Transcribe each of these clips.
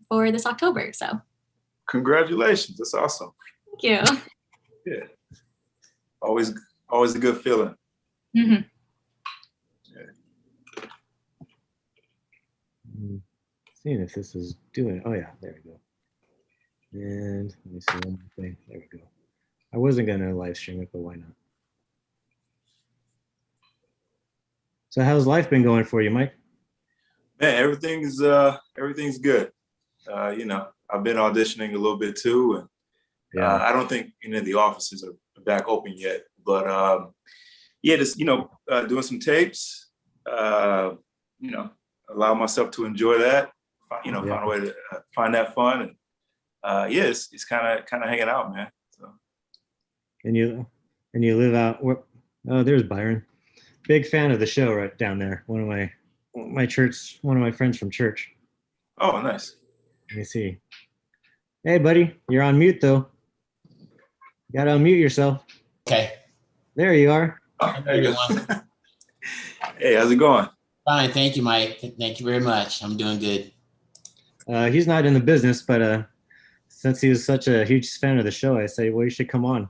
for this October. So congratulations. That's awesome. thank you. Yeah. Always a good feeling. Mm-hmm. Seeing if this is doing. Oh yeah, there we go. And let me see one more thing. There we go. I wasn't gonna live stream it, but why not? So how's life been going for you, Mike? Man, everything's good. You know, I've been auditioning a little bit too, and Yeah. I don't think any of the offices are back open yet. But yeah, just doing some tapes. You know, allow myself to enjoy that. Find a way to find that fun, and yeah, it's kind of hanging out, man. So. And you live out. Oh, there's Byron. Big fan of the show right down there. One of my friends from church. Oh, nice. Let me see. Hey, buddy, you're on mute though. You gotta unmute yourself. Okay. There you are. Oh, there you go. Hey, how's it going? Fine, thank you, Mike. Thank you very much. I'm doing good. He's not in the business, but since he was such a huge fan of the show, I say, well, you should come on.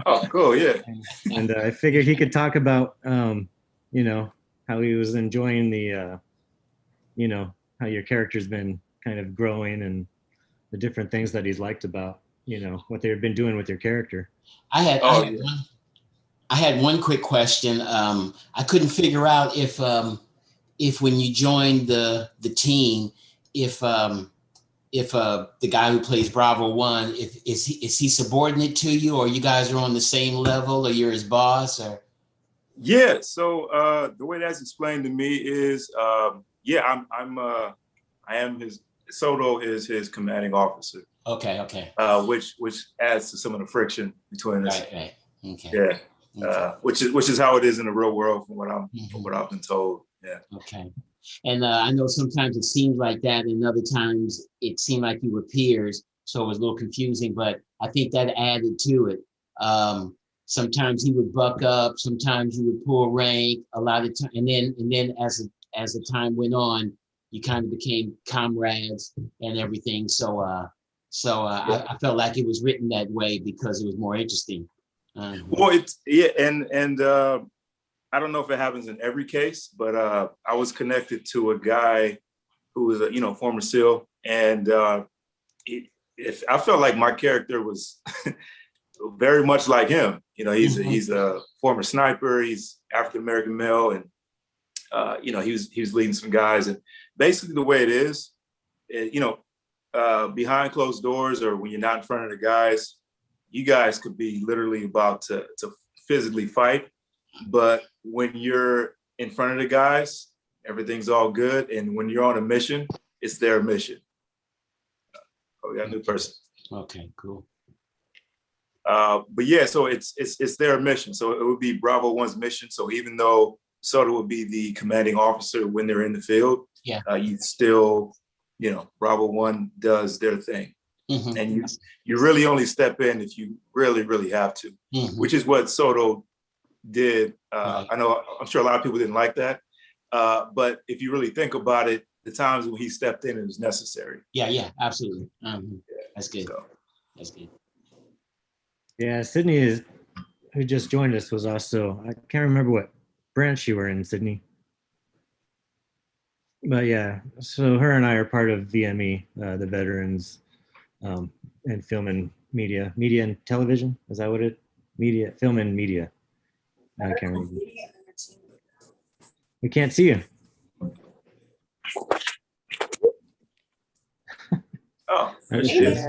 Oh, cool, yeah. And I figured he could talk about, you know, how he was enjoying the, you know, how your character's been kind of growing and the different things that he's liked about, you know, what they've been doing with your character. I had one quick question. I couldn't figure out if when you joined the team, if the guy who plays Bravo 1, is he subordinate to you, or you guys are on the same level, or you're his boss, or? Yeah. So the way that's explained to me is, yeah, I am his. Soto is his commanding officer. Okay. Which adds to some of the friction between us. Right. Okay. Yeah. Okay. Which is how it is in the real world, from what I've been told. Yeah. Okay. And I know sometimes it seems like that, and other times it seemed like you were peers, so it was a little confusing. But I think that added to it. Sometimes he would buck up, sometimes you would pull rank. A lot of time, and then as the time went on, you kind of became comrades and everything. So I felt like it was written that way because it was more interesting. Well, and I don't know if it happens in every case, but I was connected to a guy who was a former SEAL, and if I felt like my character was very much like him. You know, he's a former sniper. He's African American male, and he was leading some guys. And basically, the way it is, behind closed doors, or when you're not in front of the guys, you guys could be literally about to physically fight. But when you're in front of the guys, everything's all good. And when you're on a mission, it's their mission. Oh, we got a new person. Okay, cool. But yeah, so it's their mission. So it would be Bravo 1's mission. So even though Soto would be the commanding officer when they're in the field, you still, Bravo 1 does their thing. Mm-hmm. And you really only step in if you really, really have to, which is what Soto did. Right. I'm sure a lot of people didn't like that. But if you really think about it, the times when he stepped in, it was necessary. Yeah, absolutely. That's good. That's good. Yeah, Sydney who just joined us, was also, I can't remember what branch you were in, Sydney. But yeah, so her and I are part of VME, the Veterans and Film and Media and Television. Is that what it? Film and Media. I can't remember. We can't see you. Oh, there she is.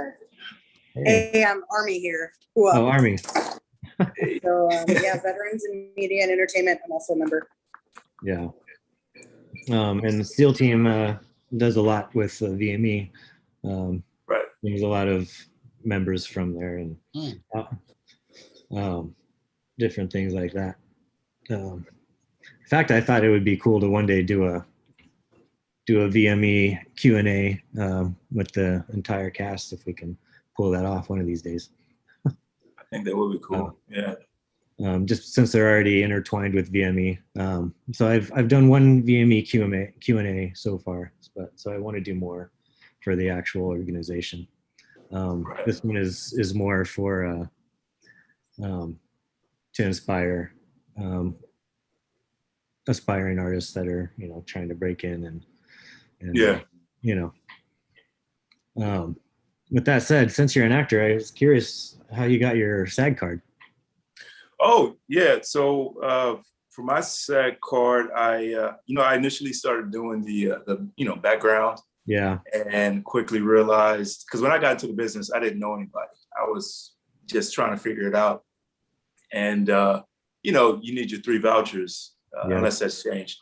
Hey, I'm Army here. Whoa. Oh, Army. So Veterans and Media and Entertainment. I'm also a member. Yeah. And the SEAL team does a lot with VME. Right. There's a lot of members from there and different things like that. In fact, I thought it would be cool to one day do a VME Q&A with the entire cast, if we can pull that off one of these days. I think that would be cool. Yeah. Just since they're already intertwined with VME. So I've done one VME Q&A so far, so I want to do more. for the actual organization. This one is more for to inspire aspiring artists that are, you know, trying to break in and Yeah. you know. With that said, since you're an actor, I was curious how you got your SAG card. Oh, yeah. So for my SAG card, I initially started doing the background. Yeah. And quickly realized, because when I got into the business, I didn't know anybody. I was just trying to figure it out. And you need your 3 vouchers unless that's changed.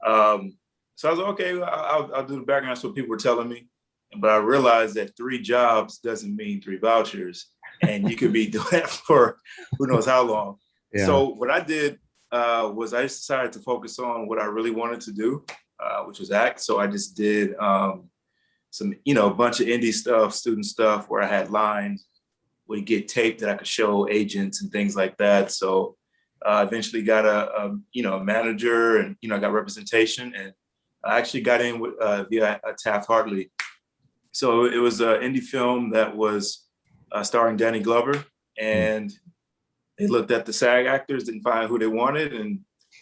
So I was like, okay, I'll do the background. That's what people were telling me. But I realized that 3 jobs doesn't mean 3 vouchers. And you could be doing that for who knows how long. Yeah. So what I did was I just decided to focus on what I really wanted to do, which was act. So I just did some, a bunch of indie stuff, student stuff where I had lines, would get tape that I could show agents and things like that. So eventually got a manager, and, I got representation, and I actually got in with via Taft-Hartley. So it was an indie film that was starring Danny Glover, and they looked at the SAG actors, didn't find who they wanted, and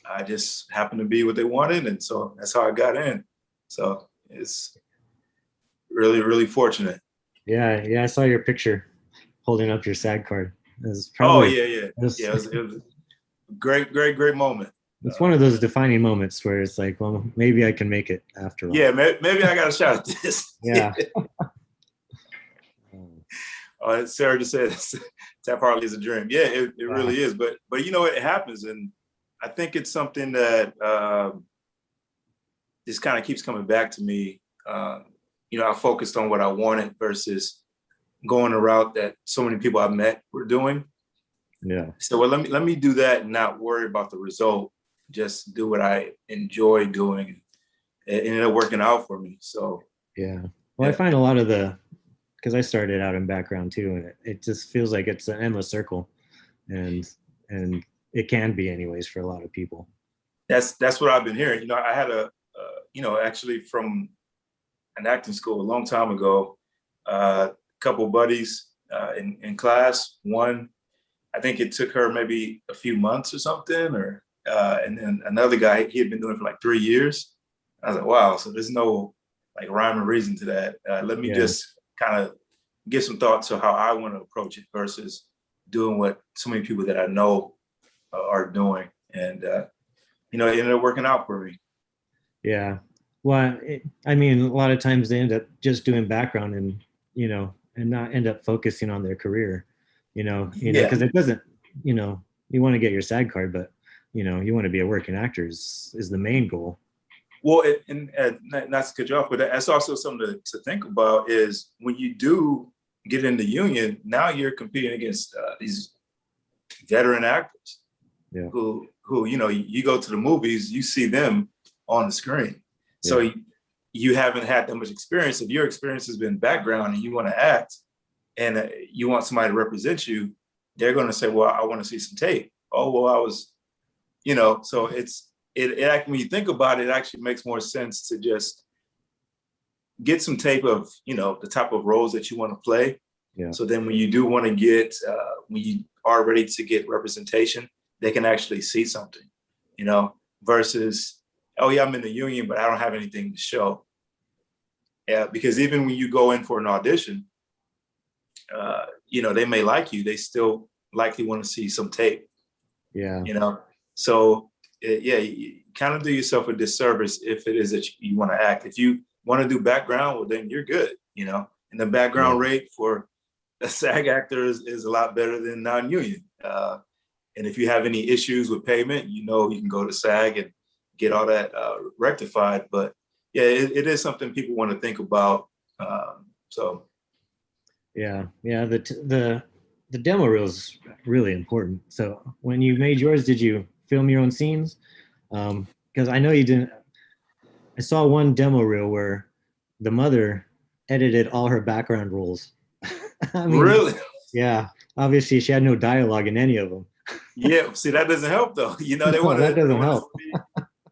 I just happened to be what they wanted. And so that's how I got in. So it's really, really fortunate. Yeah. I saw your picture holding up your SAG card. It was It was a great moment. It's one of those defining moments where it's like, well, maybe I can make it after all. Yeah, maybe I got a shot at this. Yeah. Sarah just said Taft-Hartley is a dream. Yeah, it really is. But it happens, and I think it's something that just kind of keeps coming back to me. I focused on what I wanted versus going a route that so many people I've met were doing. Yeah. So let me do that and not worry about the result. Just do what I enjoy doing. It ended up working out for me. So yeah. Well, I find a lot of because I started out in background too, and it just feels like it's an endless circle, and it can be anyways for a lot of people. That's what I've been hearing. I had actually from an acting school a long time ago, a couple buddies in class. One, I think it took her maybe a few months or something, and then another guy, he had been doing it for like 3 years. I was like, wow, so there's no like rhyme or reason to that. Let me just kind of give some thought to how I want to approach it versus doing what so many people that I know are doing. And, it ended up working out for me. Yeah. Well, a lot of times they end up just doing background and not end up focusing on their career, because it doesn't, you want to get your SAG card, but, you want to be a working actor is the main goal. Well, and not to cut you off, but that's also something to think about is when you do get in the union, now you're competing against these veteran actors who, you go to the movies, you see them on the screen. So you haven't had that much experience. If your experience has been background and you want to act and you want somebody to represent you, they're going to say, well, I want to see some tape. Oh, well, I was, so it when you think about it, it actually makes more sense to just get some tape of, the type of roles that you want to play. Yeah. So then when you do want to get, when you are ready to get representation, they can actually see something, versus, oh yeah, I'm in the union, but I don't have anything to show. Yeah, because even when you go in for an audition, they may like you, they still likely want to see some tape. Yeah. So you kind of do yourself a disservice if it is that you want to act. If you want to do background, well, then you're good, and the background rate for a SAG actor is a lot better than non-union. And if you have any issues with payment, you can go to SAG and get all that rectified. But yeah, it is something people want to think about. So. Yeah. The demo reel is really important. So when you made yours, did you film your own scenes? Because I know you didn't. I saw one demo reel where the mother edited all her background roles. Really? Yeah. Obviously, she had no dialogue in any of them. Yeah. See, that doesn't help though. They want that doesn't help. They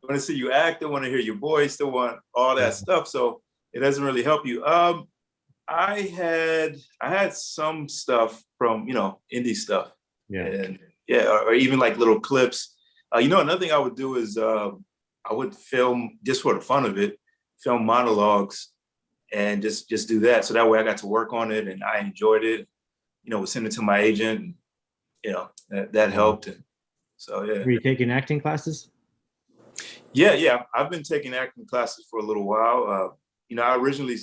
want to see you act. They want to hear your voice. They want all that stuff. So it doesn't really help you. I had some stuff from, indie stuff. Yeah. And yeah, or even like little clips. Another thing I would do is I would film just for the fun of it, film monologues and just do that. So that way I got to work on it and I enjoyed it, would send it to my agent and, that helped. And so, yeah. Were you taking acting classes? Yeah. I've been taking acting classes for a little while. I originally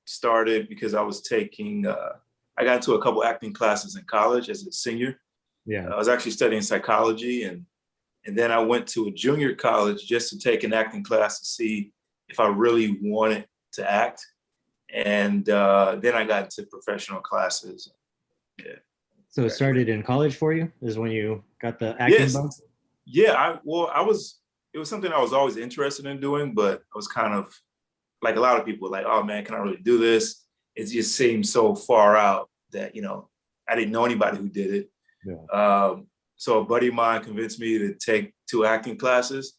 started because I was taking, I got into a couple acting classes in college as a senior. Yeah. I was actually studying psychology and then I went to a junior college just to take an acting class to see if I really wanted to act. And then I got into professional classes. Yeah. So it started in college for you, is when you got the acting bug? Yeah, it was something I was always interested in doing, but I was kind of like a lot of people like, oh man, can I really do this? It just seemed so far out that, I didn't know anybody who did it. Yeah. So a buddy of mine convinced me to take 2 acting classes.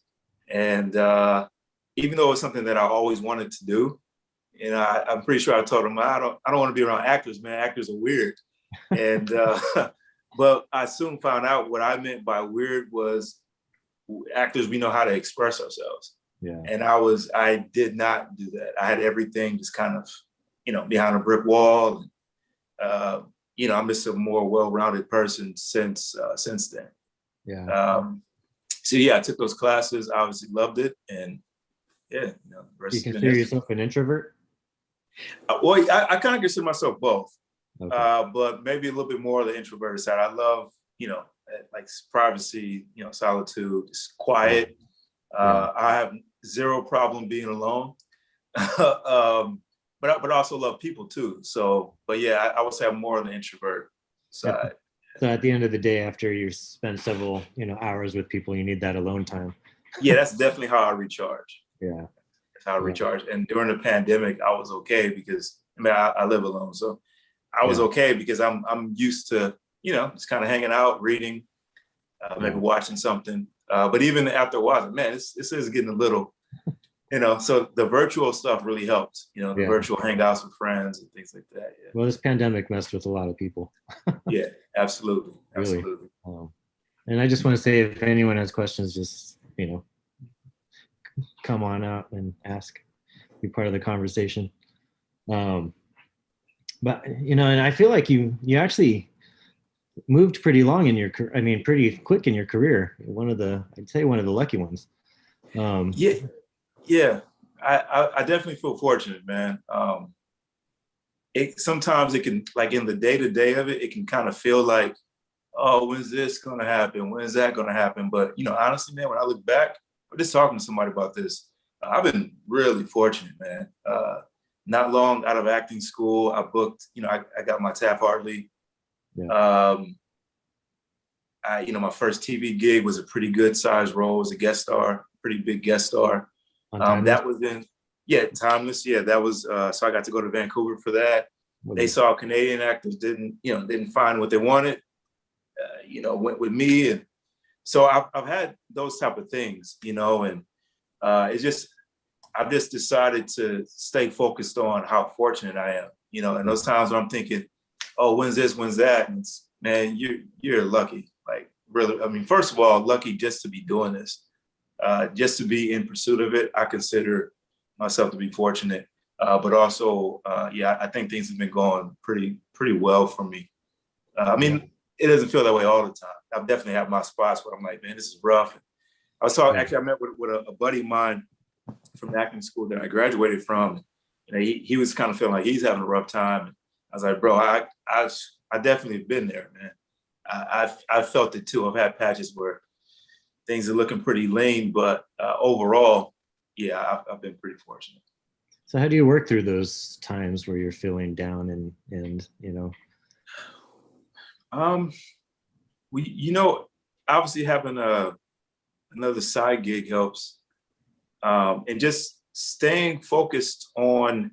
And even though it was something that I always wanted to do, I'm pretty sure I told him, I don't want to be around actors, man. Actors are weird. And but I soon found out what I meant by weird was actors, we know how to express ourselves. Yeah. And I did not do that. I had everything just kind of, behind a brick wall. I'm just a more well-rounded person since then. Yeah. So yeah, I took those classes, obviously loved it. And yeah, the rest You has been consider yourself an introvert? Well, I kind of consider myself both. Okay. But maybe a little bit more of the introverted side. I love, like privacy, solitude, just quiet. I have zero problem being alone. But I also love people too. So, but yeah, I would say I'm more on the introvert side. So at the end of the day, after you spend several, hours with people, you need that alone time. Yeah, that's definitely how I recharge. Yeah. That's how I recharge. And during the pandemic, I was okay because I live alone. So I was okay because I'm used to, just kind of hanging out, reading, maybe watching something. But even after a while, man, this is getting a little, so the virtual stuff really helped, the virtual hangouts with friends and things like that. Yeah. Well, this pandemic messed with a lot of people. Yeah, absolutely. Really? Absolutely. And I just want to say, if anyone has questions, just, come on out and ask, be part of the conversation. But, and I feel like you actually moved pretty long in your, pretty quick in your career. I'd say one of the lucky ones. Yeah. I definitely feel fortunate, man. Sometimes it can, like in the day-to-day of it, it can kind of feel like, oh, when's this going to happen? When's that going to happen? But, honestly, man, when I look back, I'm just talking to somebody about this. I've been really fortunate, man. Not long out of acting school, I booked, I got my Taft-Hartley. Yeah. My first TV gig was a pretty good sized role as a guest star, pretty big guest star. That was in, Timeless. Yeah, that was, so I got to go to Vancouver for that. They saw Canadian actors didn't find what they wanted, went with me. And so I've had those type of things, and it's just, I've just decided to stay focused on how fortunate I am, and those times when I'm thinking, oh, when's this, when's that? And man, you're lucky. Like really, first of all, lucky just to be doing this, just to be in pursuit of it. I consider myself to be fortunate, but also, I think things have been going pretty well for me. It doesn't feel that way all the time. I've definitely had my spots where I'm like, man, this is rough. I was talking, actually, I met with a buddy of mine from acting school that I graduated from. He was kind of feeling like he's having a rough time. I was like, bro, I definitely have been there, man. I've felt it too. I've had patches where things are looking pretty lean, but overall, I've been pretty fortunate. So how do you work through those times where you're feeling down and obviously having another side gig helps, and just staying focused on,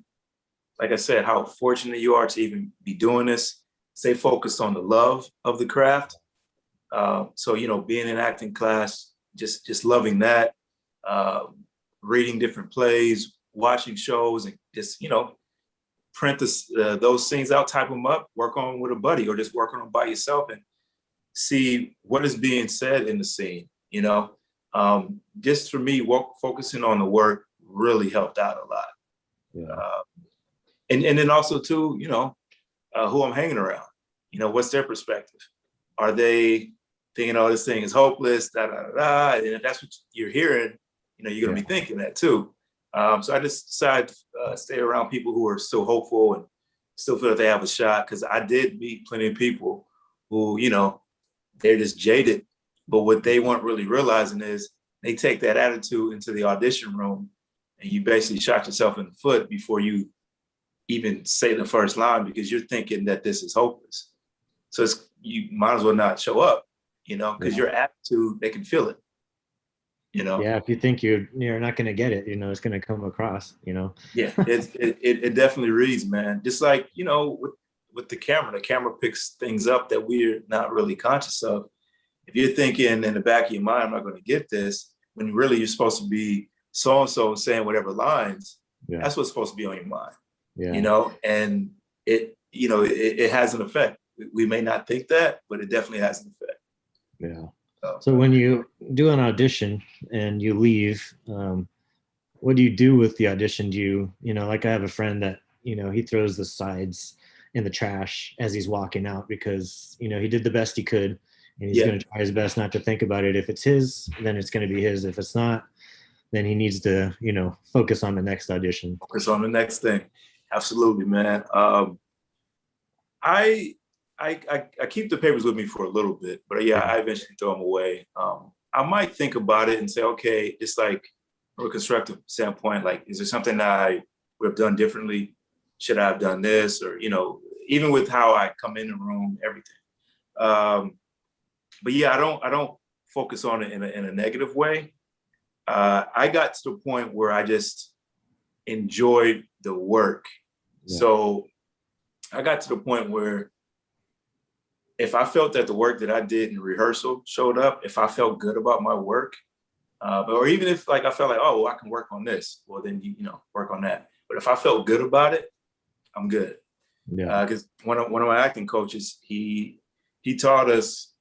like I said, how fortunate you are to even be doing this. Stay focused on the love of the craft. So being in acting class, just loving that, reading different plays, watching shows, and just print those scenes out, type them up, work on them with a buddy, or just work on them by yourself and see what is being said in the scene. You know, just for me, focusing on the work really helped out a lot. Yeah. And then also too, you know, who I'm hanging around. You know, what's their perspective? Are they thinking, oh, this thing is hopeless, da da da da? And if that's what you're hearing, you know, you're gonna be thinking that too. So I just decided to stay around people who are still hopeful and still feel that they have a shot. Because I did meet plenty of people who, you know, they're just jaded. But what they weren't really realizing is they take that attitude into the audition room, and you basically shot yourself in the foot before you even say the first line, because you're thinking that this is hopeless. So you might as well not show up, you know, because your attitude, they can feel it, you know. Yeah, if you think you're not going to get it, you know, it's going to come across, you know. Yeah, it definitely reads, man. Just like, you know, with the camera picks things up that we're not really conscious of. If you're thinking in the back of your mind, I'm not going to get this, when really you're supposed to be so-and-so saying whatever lines, that's what's supposed to be on your mind, you know, and it has an effect. We may not think that, but it definitely has an effect. Yeah. So when you do an audition and you leave, what do you do with the audition? Do you know, like I have a friend that, you know, he throws the sides in the trash as he's walking out because, you know, he did the best he could and he's going to try his best not to think about it. If it's his, then it's going to be his. If it's not, then he needs to, you know, focus on the next audition. Focus on the next thing. Absolutely, man. I keep the papers with me for a little bit, but I eventually throw them away. I might think about it and say, okay, it's like from a constructive standpoint, like, is there something that I would have done differently? Should I have done this? Or, you know, even with how I come in the room, everything. But yeah, I don't focus on it in a negative way. I got to the point where I just enjoyed the work. So I got to the point where if I felt that the work that I did in rehearsal showed up, if I felt good about my work, or even if like I felt like, oh, well, I can work on this, well then you know, work on that. But if I felt good about it, I'm good. Because one of my acting coaches, he taught us,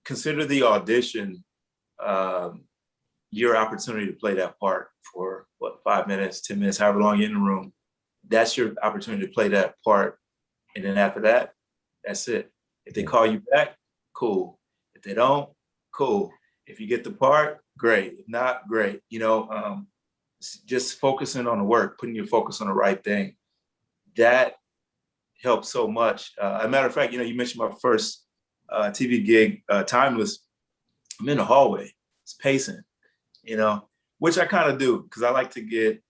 consider the audition your opportunity to play that part for 5 minutes, 10 minutes, however long you're in the room. That's your opportunity to play that part. And then after that, that's it. If they call you back, cool. If they don't, cool. If you get the part, great. If not, great. You know, just focusing on the work, putting your focus on the right thing. That helps so much. As a matter of fact, you know, you mentioned my first TV gig, Timeless. I'm in the hallway. It's pacing, you know, which I kind of do because I like to get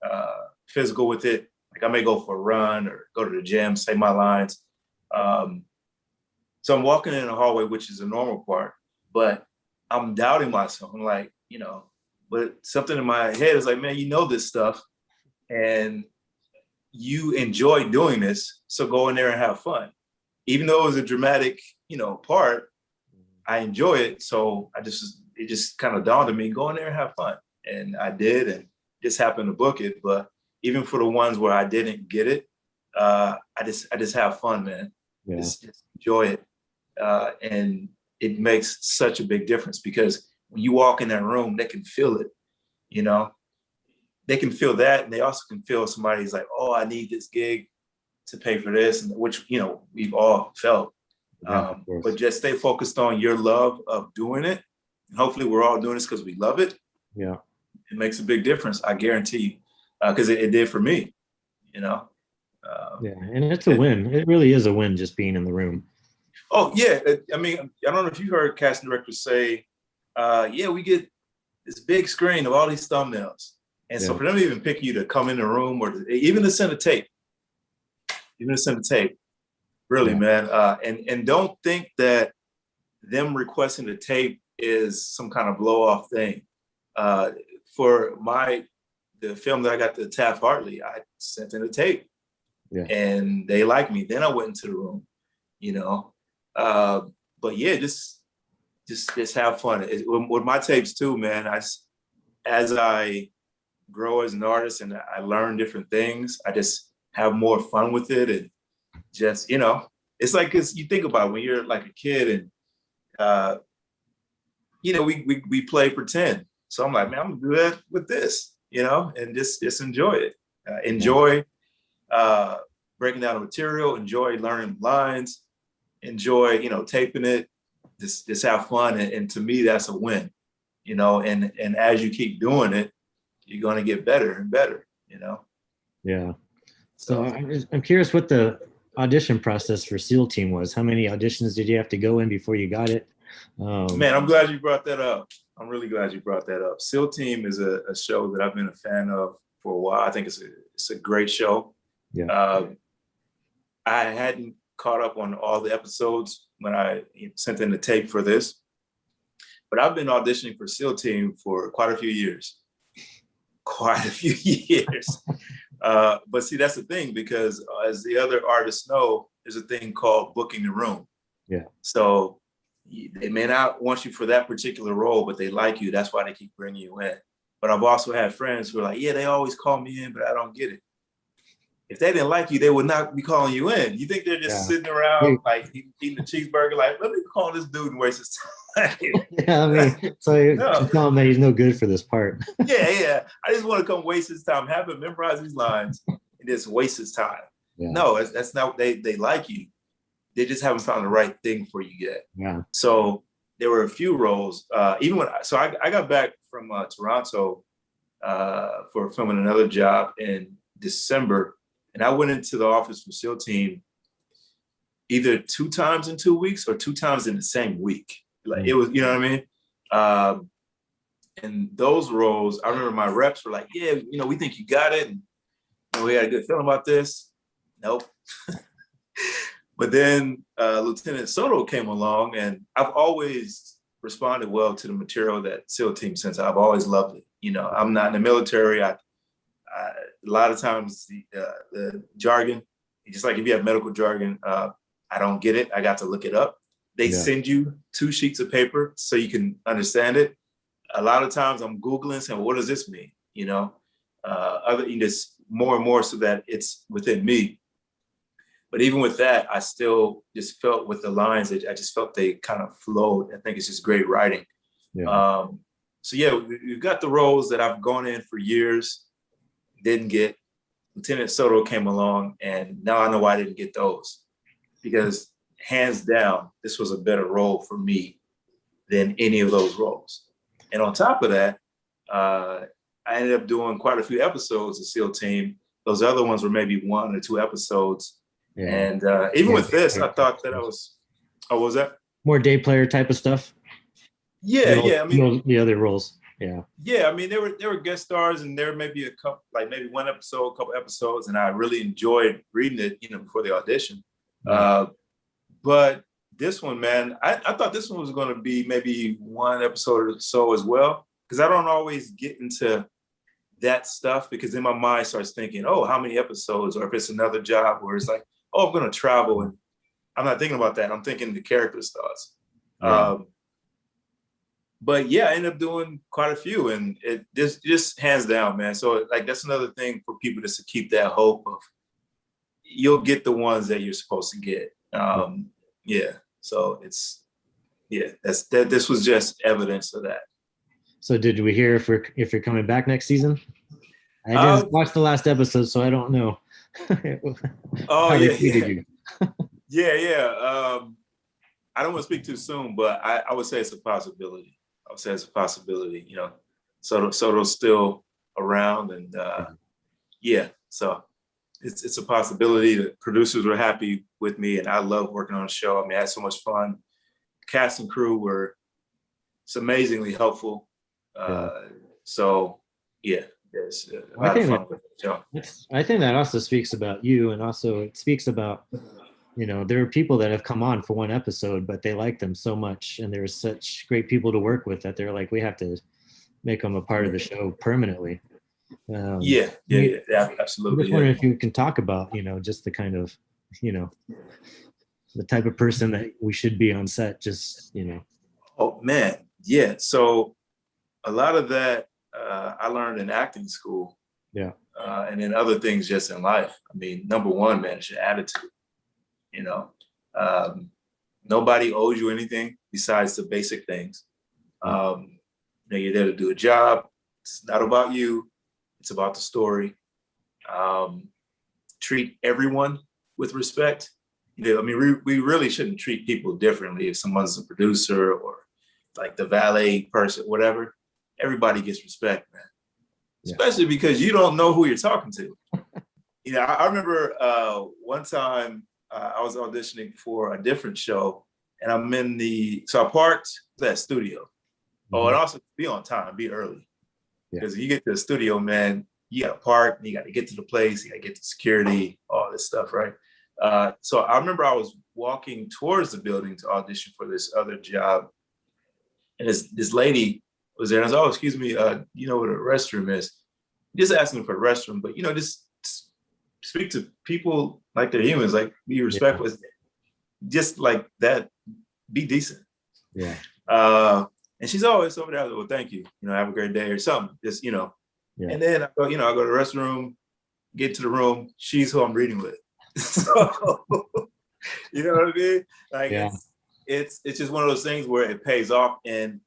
physical with it. Like I may go for a run or go to the gym, say my lines. So I'm walking in the hallway, which is a normal part, but I'm doubting myself. I'm like, you know, but something in my head is like, man, you know this stuff and you enjoy doing this. So go in there and have fun. Even though it was a dramatic, you know, part, I enjoy it. So it just kind of dawned on me, go in there and have fun. And I did, and just happened to book it. But even for the ones where I didn't get it, I just have fun, man. Just enjoy it. And it makes such a big difference because when you walk in that room, they can feel it, you know, they can feel that. And they also can feel somebody's like, oh, I need this gig to pay for this, and which, you know, we've all felt. But just stay focused on your love of doing it. And hopefully we're all doing this because we love it. Yeah. It makes a big difference. I guarantee you, because it did for me, you know? And it's a win. It really is a win just being in the room. Oh yeah. I mean, I don't know if you heard casting directors say, we get this big screen of all these thumbnails. And so for them to even pick you to come in the room or even to send a tape, really, man. And don't think that them requesting the tape is some kind of blow off thing. For the film that I got to Taft Hartley, I sent in a tape and they liked me. Then I went into the room, you know. But yeah, just have fun. With my tapes too, man, as I grow as an artist and I learn different things, I just have more fun with it, and just, it's like, cause you think about it, when you're like a kid and, we play pretend. So I'm like, man, I'm good with this, and just enjoy it. Enjoy breaking down the material, enjoy learning lines, enjoy, taping it, just have fun. And to me, that's a win, and as you keep doing it, you're going to get better and better, Yeah. So I'm curious what the audition process for SEAL Team was. How many auditions did you have to go in before you got it? Man, I'm glad you brought that up. I'm really glad you brought that up. SEAL Team is a show that I've been a fan of for a while. I think it's a great show. Yeah. I hadn't caught up on all the episodes when I sent in the tape for this, but I've been auditioning for SEAL Team for quite a few years. But see, that's the thing, because as the other artists know, there's a thing called booking the room. Yeah. So they may not want you for that particular role, but they like you. That's why they keep bringing you in. But I've also had friends who are like, yeah, they always call me in, but I don't get it. If they didn't like you, they would not be calling you in. You think they're just sitting around like eating a cheeseburger, like, let me call this dude and waste his time. Yeah, I mean, so you tell him that he's no good for this part. Yeah. I just want to come waste his time, have him memorize these lines and just waste his time. Yeah. No, that's not, they like you. They just haven't found the right thing for you yet. Yeah. So there were a few roles, even when, I got back from Toronto for filming another job in December. And I went into the office for SEAL Team either 2 times in 2 weeks or 2 times in the same week. Like it was, you know what I mean? And those roles, I remember my reps were like, yeah, we think you got it. And we had a good feeling about this. Nope. But then Lieutenant Soto came along, and I've always responded well to the material that SEAL Team sends. I've always loved it. I'm not in the military. A lot of times the jargon, just like if you have medical jargon, I don't get it. I got to look it up. They send you 2 sheets of paper so you can understand it. A lot of times I'm Googling saying, what does this mean? Just more and more so that it's within me. But even with that, I still just felt with the lines that I just felt they kind of flowed. I think it's just great writing. Yeah. So yeah, we've got the roles that I've gone in for years, didn't get. Lieutenant Soto came along, and now I know why I didn't get those, because hands down, this was a better role for me than any of those roles. And on top of that, I ended up doing quite a few episodes of SEAL Team. Those other ones were maybe 1 or 2 episodes. Yeah. And even with this, I thought that what was that? More day player type of stuff? Yeah. I mean, the other roles. Yeah. Yeah, I mean, there were guest stars, and there may be a couple, like maybe 1 episode, a couple episodes, and I really enjoyed reading it, before the audition. Yeah. But this one, man, I thought this one was going to be maybe 1 episode or so as well, because I don't always get into that stuff, because in my mind starts thinking, oh, how many episodes, or if it's another job where it's like, oh, I'm going to travel, and I'm not thinking about that. I'm thinking the character stars. Yeah. But yeah, I ended up doing quite a few, and it just hands down, man. So like, that's another thing for people, just to keep that hope of you'll get the ones that you're supposed to get. Yeah. So this was just evidence of that. So did we hear if you're coming back next season? I didn't watch the last episode, so I don't know. Oh yeah. Yeah. I don't want to speak too soon, but I would say it's a possibility. Soto's still around, and yeah, so it's a possibility. The producers were happy with me, and I love working on the show. I mean, I had so much fun. Cast and crew were amazingly helpful. So yeah, there's a lot of fun with the show. I think that also speaks about you, and also it speaks about, there are people that have come on for 1 episode, but they like them so much, and they're such great people to work with that they're like, we have to make them a part of the show permanently. Yeah, absolutely. I'm just wondering if you can talk about, just the kind of, the type of person that we should be on set, just. Oh man, yeah. So a lot of that I learned in acting school. Yeah. and then other things just in life. I mean, number one, man, it's your attitude. You know, nobody owes you anything besides the basic things. You're there to do a job. It's not about you. It's about the story. Treat everyone with respect. I mean, we really shouldn't treat people differently. If someone's a producer or like the valet person, whatever, everybody gets respect, man. Yeah. Especially because you don't know who you're talking to. I remember one time I was auditioning for a different show, and I'm so I parked that studio. Oh, and also be on time, be early. Because if you get to the studio, man, you got to park, you got to get to the place, you got to get to security, all this stuff, right? So I remember I was walking towards the building to audition for this other job, and this lady was there, and I was like, oh, excuse me, you know what a restroom is? Just asking for a restroom, but just speak to people like they're humans, like be respectful, just like that, be decent. Yeah. And she's always over there, well, thank you, have a great day or something, just, Yeah. And then I go to the restroom, get to the room, she's who I'm reading with. So, you know what I mean? Like, it's just one of those things where it pays off and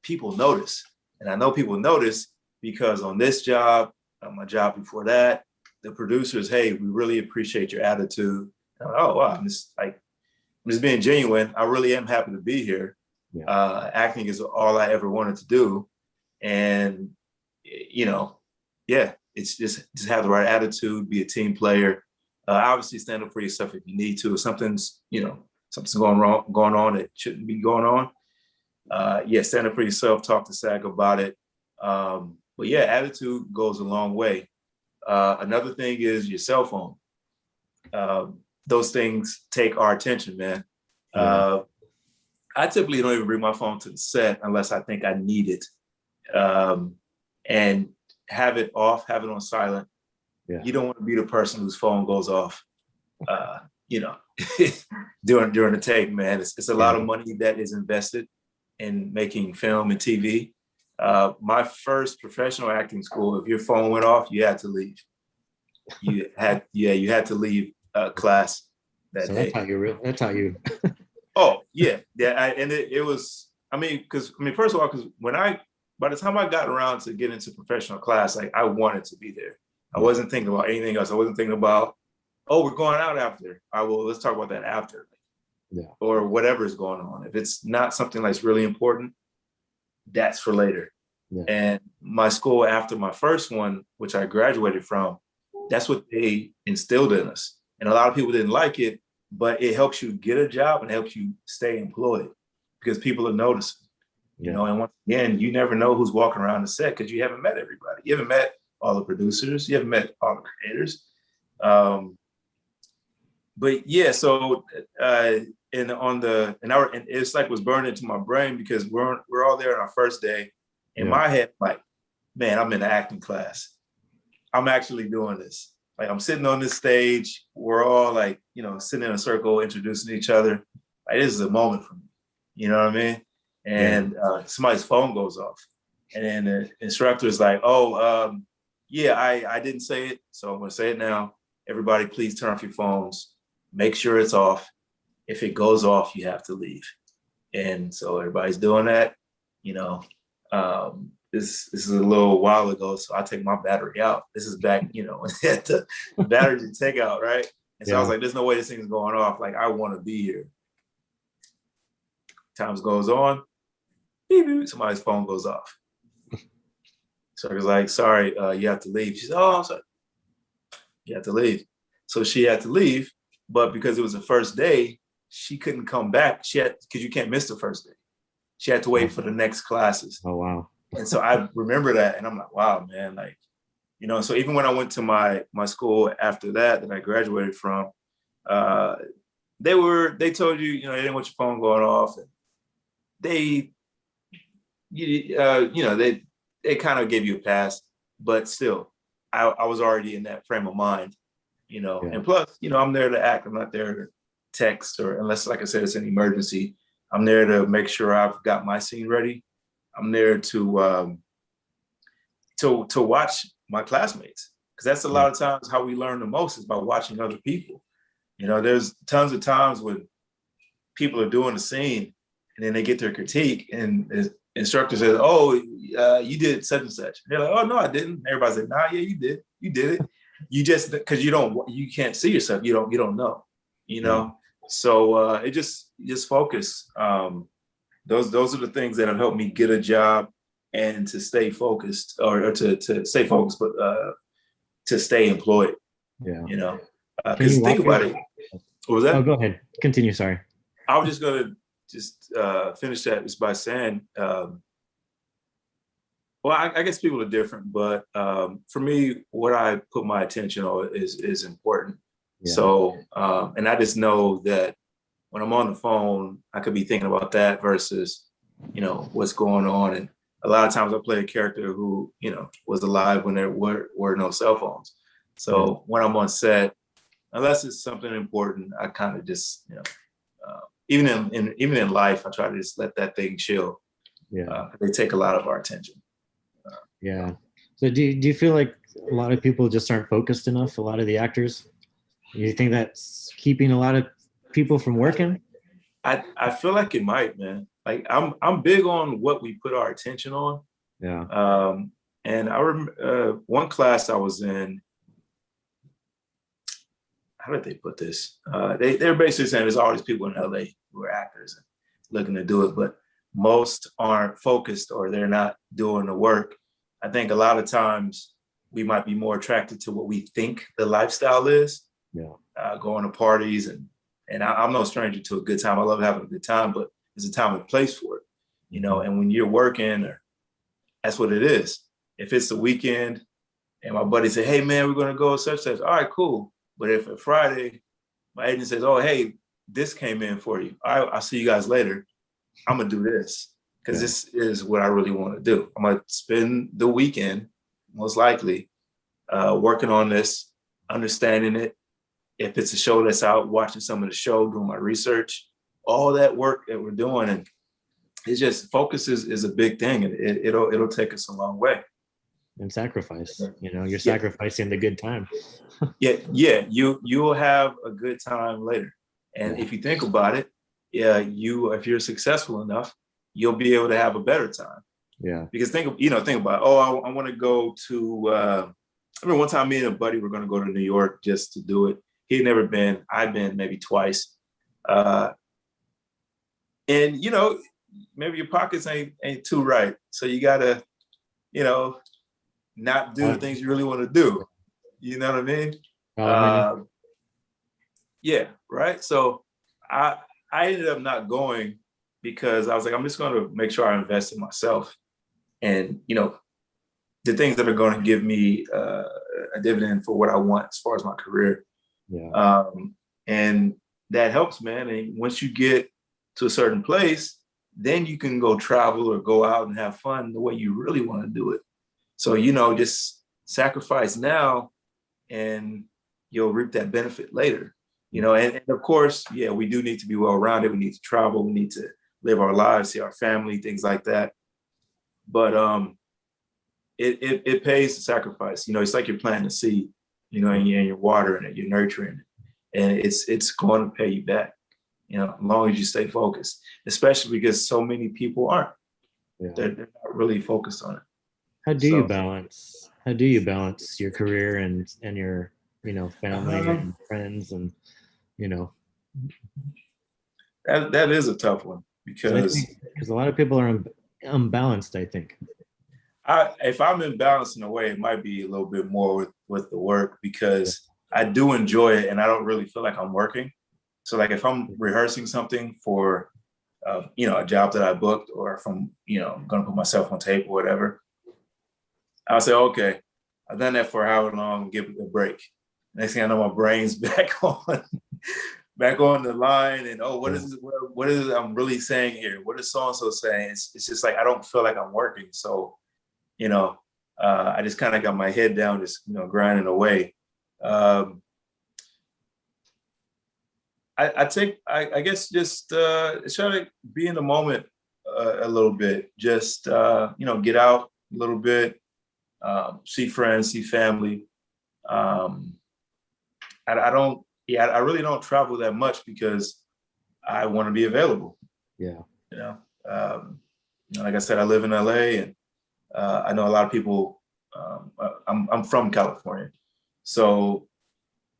people notice. And I know people notice because on this job, my job before that, the producers, hey, we really appreciate your attitude. And I'm like, oh, wow, I'm just being genuine. I really am happy to be here. Yeah. Acting is all I ever wanted to do. And, it's just have the right attitude, be a team player. Obviously stand up for yourself if you need to. If something's going on that shouldn't be going on. Stand up for yourself, talk to SAG about it. But attitude goes a long way. Another thing is your cell phone. Those things take our attention, man. I typically don't even bring my phone to the set unless I think I need it. And have it off, have it on silent. Yeah. You don't want to be the person whose phone goes off, during the take, man. It's a lot of money that is invested in making film and TV. My first professional acting school, if your phone went off, you had to leave. You had to leave class that day. That's how you. Oh yeah. And it was. First of all, because by the time I got around to get into professional class, like I wanted to be there. I wasn't thinking about anything else. I wasn't thinking about, oh, we're going out after. Let's talk about that after. Or whatever's going on. If it's not something that's really important, that's for later. Yeah. And my school, after my first one, which I graduated from, that's what they instilled in us. And a lot of people didn't like it, but it helps you get a job and helps you stay employed because people are noticing. And once again, you never know who's walking around the set because you haven't met everybody. You haven't met all the producers. You haven't met all the creators. And it's like was burned into my brain because we're all there on our first day. In my head, like, man, I'm in the acting class. I'm actually doing this. Like I'm sitting on this stage. We're all like, sitting in a circle, introducing each other. Like this is a moment for me. You know what I mean? And somebody's phone goes off. And then the instructor is like, I didn't say it. So I'm going to say it now. Everybody, please turn off your phones. Make sure it's off. If it goes off, you have to leave. And so everybody's doing that. This is a little while ago. So I take my battery out. This is back, at the battery to take out, right? And so I was like, there's no way this thing's going off. Like, I want to be here. Times goes on. Beep, beep, somebody's phone goes off. So I was like, sorry, you have to leave. She said, oh, I'm sorry. You have to leave. So she had to leave, but because it was the first day, she couldn't come back. Because you can't miss the first day. She had to wait for the next classes. Oh, wow. And so I remember that. And I'm like, wow, man. Like, so even when I went to my school after that I graduated from, they told you, they didn't want your phone going off. And they kind of gave you a pass, but still, I was already in that frame of mind, and plus, I'm there to act. I'm not there to text or unless, like I said, it's an emergency. I'm there to make sure I've got my scene ready. I'm there to watch my classmates, because that's a lot of times how we learn the most is by watching other people. You know, there's tons of times when people are doing the scene and then they get their critique and the instructor says, oh, you did such and such. They're like, oh, no, I didn't. Everybody's like, nah, yeah, you did it. You just, because you can't see yourself. You don't know, you know? So it just focus. Those are the things that have helped me get a job and to stay focused or to stay focused, but to stay employed. Yeah. You know, because think about it. What was that? Oh, go ahead. Continue. Sorry. I was just going to finish that just by saying, well, I guess people are different, but for me, what I put my attention on is important. Yeah. So, and I just know that when I'm on the phone, I could be thinking about that versus, you know, what's going on. And a lot of times I play a character who, you know, was alive when there were no cell phones. So when I'm on set, unless it's something important, I kind of just, you know, even in life, I try to just let that thing chill. Yeah, they take a lot of our attention. Yeah. So do you feel like a lot of people just aren't focused enough? A lot of the actors. Do you think that's keeping a lot of people from working? I feel like it might, man. Like I'm big on what we put our attention on. Yeah. And I remember one class I was in. How did they put this? They're basically saying there's all these people in LA who are actors and looking to do it, but most aren't focused or they're not doing the work. I think a lot of times we might be more attracted to what we think the lifestyle is. Yeah. Going to parties and I'm no stranger to a good time. I love having a good time, but there's a time and place for it, you know. And when you're working, that's what it is. If it's the weekend and my buddy say, "Hey man, we're gonna go such such," all right, cool. But if it's Friday, my agent says, "Oh, hey, this came in for you. All right, I'll see you guys later. I'm gonna do this because this is what I really want to do. I'm gonna spend the weekend, most likely, working on this, understanding it. If it's a show that's out, watching some of the show, doing my research, all that work that we're doing, and it's just focus is a big thing, and it'll take us a long way. And sacrifice, you know, you're sacrificing the good time. You'll have a good time later, and if you think about it, if you're successful enough, you'll be able to have a better time. Yeah. Because think about, oh, I want to go to. I remember one time me and a buddy were going to go to New York just to do it. He'd never been. I've been maybe twice. And, you know, maybe your pockets ain't too right. So you got to, you know, not do the things you really want to do. You know what I mean? Yeah, right. So I ended up not going because I was like, I'm just going to make sure I invest in myself and, you know, the things that are going to give me a dividend for what I want as far as my career. Yeah. And that helps, man. And once you get to a certain place, then you can go travel or go out and have fun the way you really want to do it. So, you know, just sacrifice now and you'll reap that benefit later, you know. And of course, yeah, we do need to be well-rounded. We need to travel. We need to live our lives, see our family, things like that. But it pays to sacrifice. You know, it's like you're planting a seed, you know, and you're watering it, you're nurturing it, and it's going to pay you back, you know, as long as you stay focused, especially because so many people aren't. Yeah. They're not really focused on it. How do you balance your career and your, you know, family and friends and, you know? That is a tough one because a lot of people are unbalanced, I think. If I'm imbalanced in a way, it might be a little bit more with the work because I do enjoy it and I don't really feel like I'm working. So like if I'm rehearsing something for, you know, a job that I booked, or if I'm, you know, going to put myself on tape or whatever, I'll say, okay, I've done that for however long, give it a break. Next thing I know, my brain's back on the line, and what is it I'm really saying here? What is so-and-so saying? It's just like I don't feel like I'm working. So, you know, I just kind of got my head down, just, you know, grinding away. I guess just try to be in the moment a little bit. Just you know, get out a little bit. see friends, see family. I don't, yeah, I really don't travel that much because I want to be available. Yeah. You know, like I said, I live in LA, and I know a lot of people. I'm from California, so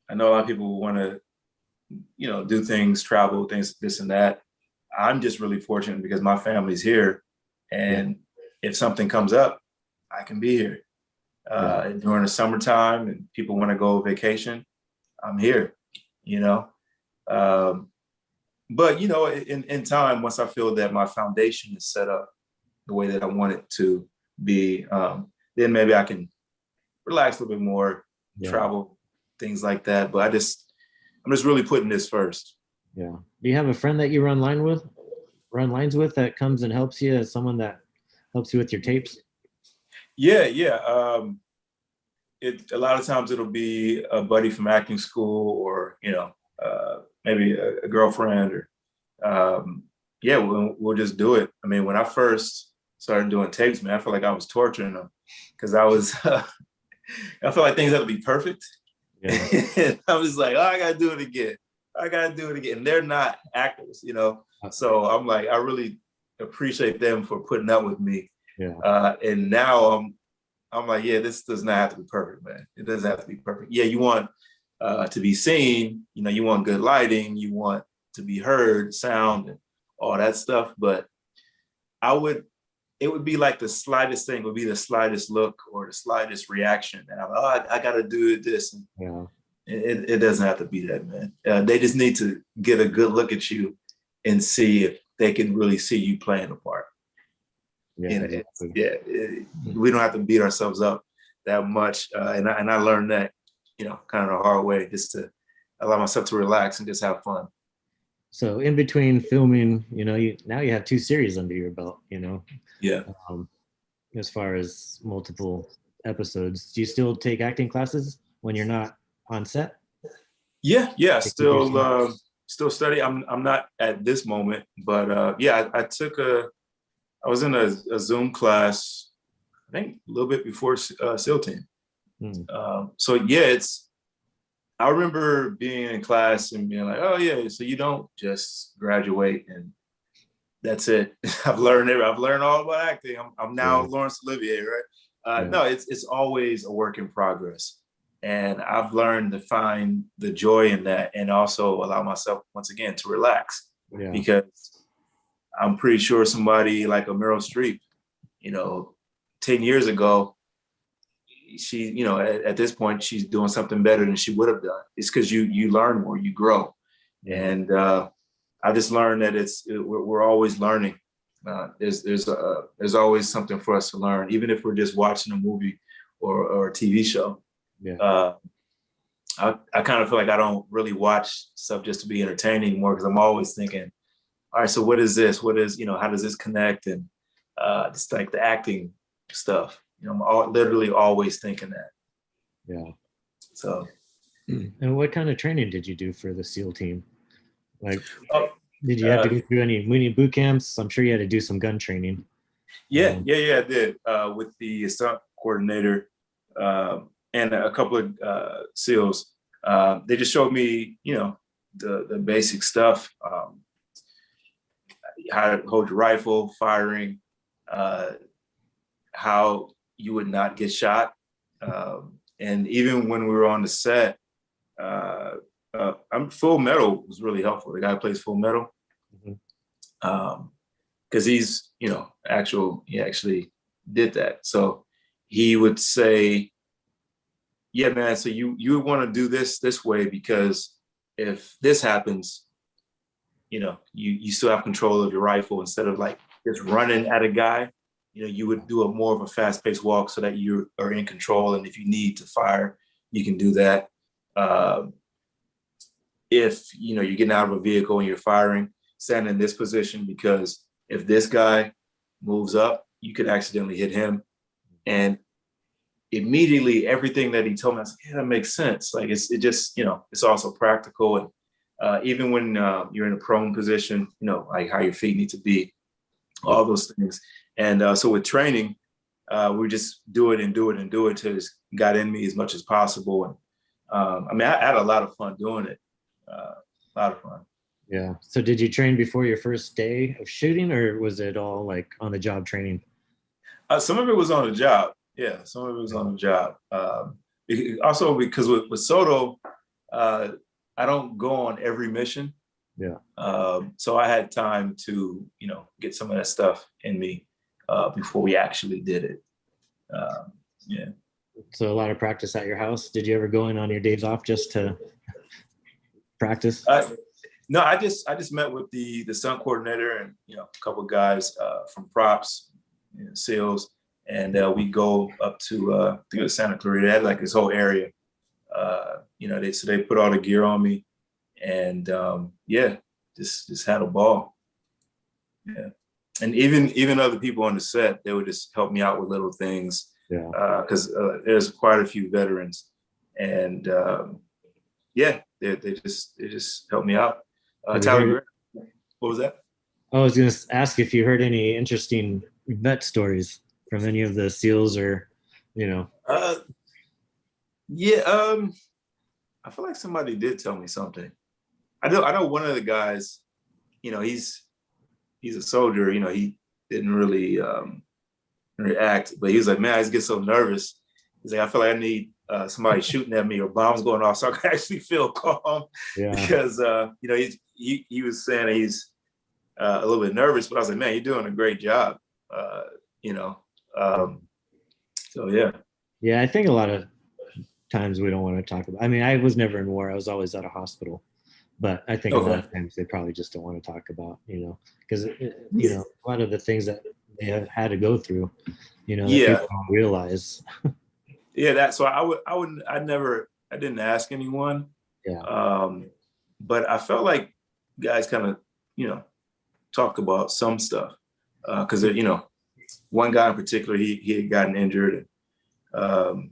I know a lot of people want to, do things, travel, things, this and that. I'm just really fortunate because my family's here, and if something comes up, I can be here. During the summertime and people want to go vacation, I'm here. You know, but in time, once I feel that my foundation is set up the way that I want it to be, then maybe I can relax a little bit more, travel, things like that. But I'm just really putting this first. Yeah. Do you have a friend that you run lines with that comes and helps you, as someone that helps you with your tapes? Yeah. A lot of times it'll be a buddy from acting school, or maybe a girlfriend, or we'll just do it. I mean, when I first started doing tapes, man, I felt like I was torturing them because I felt like things had to be perfect. Yeah. I was like, oh, I gotta do it again. And they're not actors, So I'm like, I really appreciate them for putting up with me. Yeah. And now I'm like, yeah, this does not have to be perfect, man. It doesn't have to be perfect. Yeah, you want to be seen, you want good lighting, you want to be heard, sound, and all that stuff. But it would be like the slightest thing would be the slightest look or the slightest reaction. And I'm like, oh, I got to do this. And yeah. It doesn't have to be that, man. They just need to get a good look at you and see if they can really see you playing a part. Yeah, exactly. We don't have to beat ourselves up that much. And I learned that, kind of the hard way, just to allow myself to relax and just have fun. So in between filming, now you have 2 series under your belt, Yeah. As far as multiple episodes, do you still take acting classes when you're not on set? Yeah. Still study. I'm not at this moment, but I was in a Zoom class, I think a little bit before SEAL Team. I remember being in class and being like, oh yeah, so you don't just graduate and that's it. I've learned all about acting. I'm now Laurence Olivier, right? No, it's always a work in progress. And I've learned to find the joy in that and also allow myself, once again, to relax. Yeah. Because I'm pretty sure somebody like a Meryl Streep, 10 years ago, she, at this point, she's doing something better than she would have done. It's because you learn more, you grow. Yeah. And I just learned that we're always learning. There's always something for us to learn, even if we're just watching a movie or a TV show. Yeah. I kind of feel like I don't really watch stuff just to be entertained anymore because I'm always thinking, all right, so what is this? What is, how does this connect? And just like the acting stuff, I'm literally always thinking that. Yeah. So. And what kind of training did you do for the SEAL Team? Like, did you have to go through any boot camps? I'm sure you had to do some gun training. Yeah, I did with the stunt coordinator and a couple of SEALs. They just showed me, the basic stuff, how to hold your rifle, firing, how you would not get shot. And even when we were on the set, Full Metal was really helpful. The guy who plays Full Metal, because he's, he actually did that. So he would say, yeah, man, so you want to do this way because if this happens, you still have control of your rifle instead of like just running at a guy. You would do more of a fast-paced walk so that you are in control. And if you need to fire, you can do that. If, you're getting out of a vehicle and you're firing, stand in this position because if this guy moves up, you could accidentally hit him. And immediately everything that he told me, I was like, yeah, that makes sense. Like it just, it's also practical. And even when you're in a prone position, like how your feet need to be, all those things. And so with training, we just do it until it got in me as much as possible. And I mean, I had a lot of fun doing it. A lot of fun. Yeah. So did you train before your first day of shooting, or was it all like on the job training? Some of it was on the job. Yeah, some of it was on the job. Also, because with Soto, I don't go on every mission. Yeah. So I had time to, get some of that stuff in me before we actually did it. Yeah. So a lot of practice at your house. Did you ever go in on your days off just to practice? No, I just met with the stunt coordinator and a couple of guys from props, sales, and we go up to Santa Clarita. They had like this whole area. They put all the gear on me, and just had a ball. Yeah, and even other people on the set, they would just help me out with little things. Yeah, because there's quite a few veterans, and they just helped me out. Tyler, what was that? I was going to ask if you heard any interesting vet stories from any of the SEALs, or I feel like somebody did tell me something. I know one of the guys, he's a soldier. He didn't really react, but he was like, man, I just get so nervous. He's like, I feel like I need somebody shooting at me or bombs going off so I can actually feel calm. Yeah. Because he was saying that he's a little bit nervous, but I was like, man, you're doing a great job. So yeah. Yeah, I think a lot of times we don't want to talk about. I mean, I was never in war. I was always at a hospital, but I think a lot of times they probably just don't want to talk about, because a lot of the things that they have had to go through, that people don't realize. Yeah, that's why I didn't ask anyone. Yeah. But I felt like guys kind of, talk about some stuff. Because, one guy in particular, he had gotten injured. And,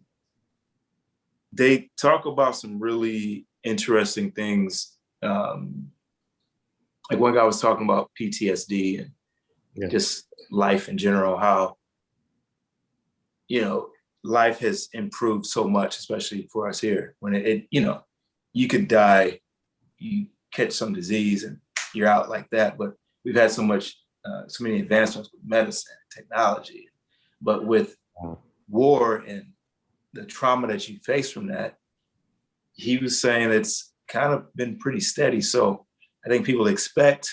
they talk about some really interesting things. Like one guy was talking about PTSD and just life in general, how, life has improved so much, especially for us here. When it you could die, you catch some disease and you're out like that. But we've had so many advancements with medicine and technology. But with war and the trauma that you face from that, he was saying it's kind of been pretty steady. So I think people expect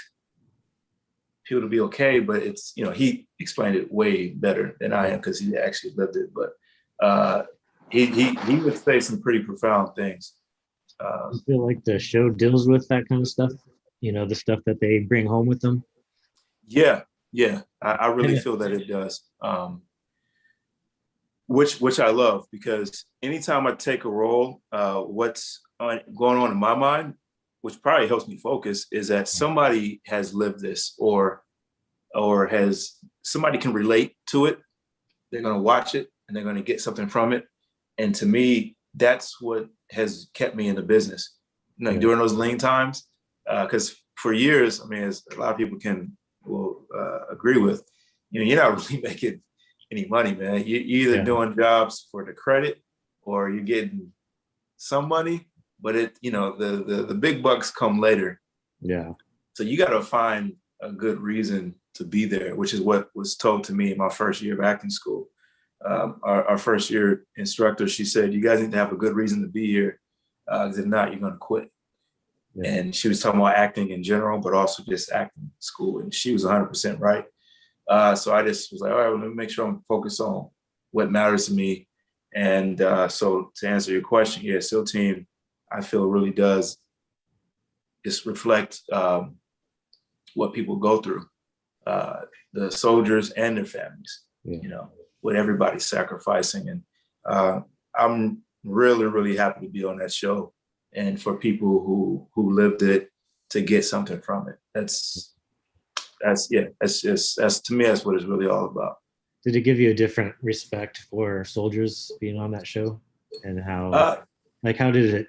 people to be okay, but it's, he explained it way better than I am because he actually lived it. But he would say some pretty profound things. I feel like the show deals with that kind of stuff, the stuff that they bring home with them. Yeah. I really feel that it does. Which I love, because anytime I take a role, what's going on in my mind, which probably helps me focus, is that somebody has lived this or somebody can relate to it. They're going to watch it and they're going to get something from it. And to me, that's what has kept me in the business, during those lean times. Because for years, I mean, as a lot of people will agree with, you're not really making any money, man. You're either doing jobs for the credit or you're getting some money, but the big bucks come later. Yeah. So you got to find a good reason to be there, which is what was told to me in my first year of acting school. Our first year instructor, she said, you guys need to have a good reason to be here, because if not, you're going to quit. Yeah. And she was talking about acting in general, but also just acting school. And she was 100% right. So I just was like, all right, well, let me make sure I'm focused on what matters to me. And so to answer your question, SEAL Team, I feel really does just reflect what people go through, the soldiers and their families, what everybody's sacrificing. And I'm really, really happy to be on that show, and for people who lived it to get something from it. That's to me, that's what it's really all about. Did it give you a different respect for soldiers being on that show, and how did it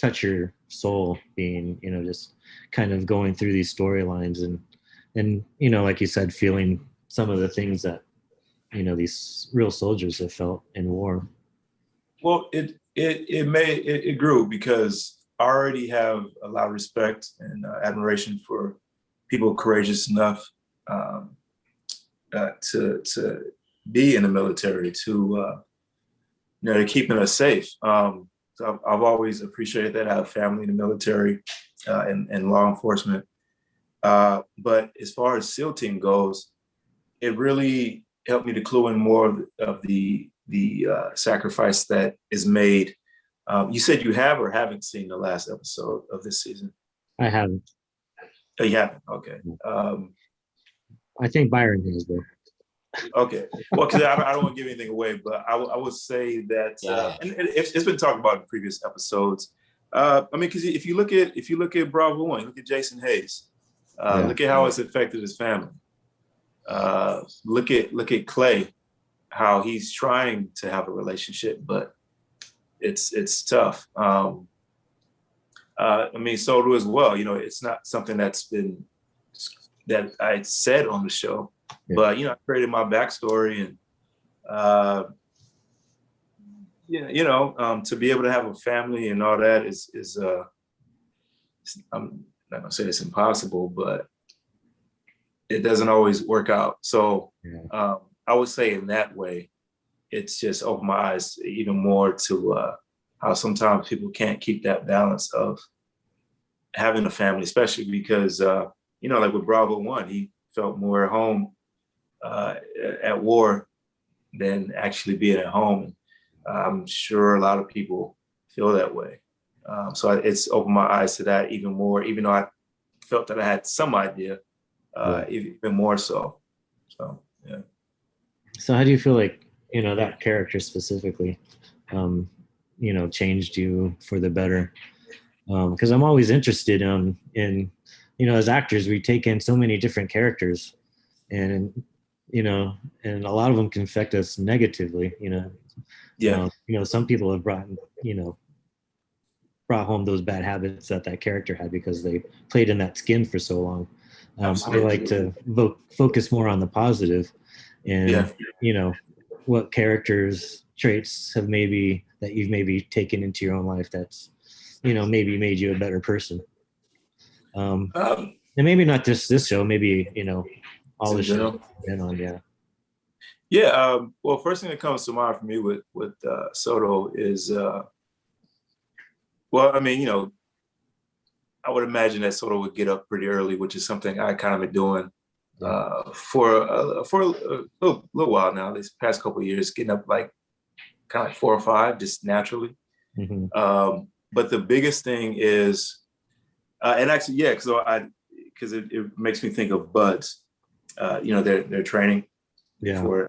touch your soul being, just kind of going through these storylines and like you said, feeling some of the things that these real soldiers have felt in war. Well, it grew because I already have a lot of respect and admiration for people courageous enough to be in the military, they're keeping us safe. So I've always appreciated that. I have family in the military and law enforcement. But as far as SEAL team goes, it really helped me to clue in more of the sacrifice that is made. You said you have or haven't seen the last episode of this season? I haven't. Oh, you haven't? Okay. I think Byron has, though. Okay. Well, because I don't want to give anything away, but I would say that, and it's been talked about in previous episodes. I mean, because if you look at Bravo One, look at Jason Hayes, look at how it's affected his family. Look at Clay, how he's trying to have a relationship, but it's tough. I mean, Sodu as well. It's not something that I said on the show. But I created my backstory, and to be able to have a family and all that is I'm not gonna say it's impossible, but it doesn't always work out. So I would say in that way, it's just opened my eyes even more to how sometimes people can't keep that balance of having a family, especially because like with Bravo One, he felt more at home at war than actually being at home. I'm sure a lot of people feel that way. So it's opened my eyes to that even more, even though I felt that I had some idea, even more so. So, yeah. So how do you feel like, that character specifically, changed you for the better? Because I'm always interested in, as actors, we take in so many different characters, and and a lot of them can affect us negatively. Some people have brought home those bad habits that character had because they played in that skin for so long. I like to focus more on the positive, and what characters traits have that you've maybe taken into your own life that's maybe made you a better person. And maybe not just this show, maybe all the shows I've been on. Well, first thing that comes to mind for me with Soto is I mean, I would imagine that Soto would get up pretty early, which is something I kind of been doing for a little while now. These past couple of years, getting up like kind of like 4 or 5, just naturally. Mm-hmm. But the biggest thing is, and actually, because it makes me think of Buds. Their training for.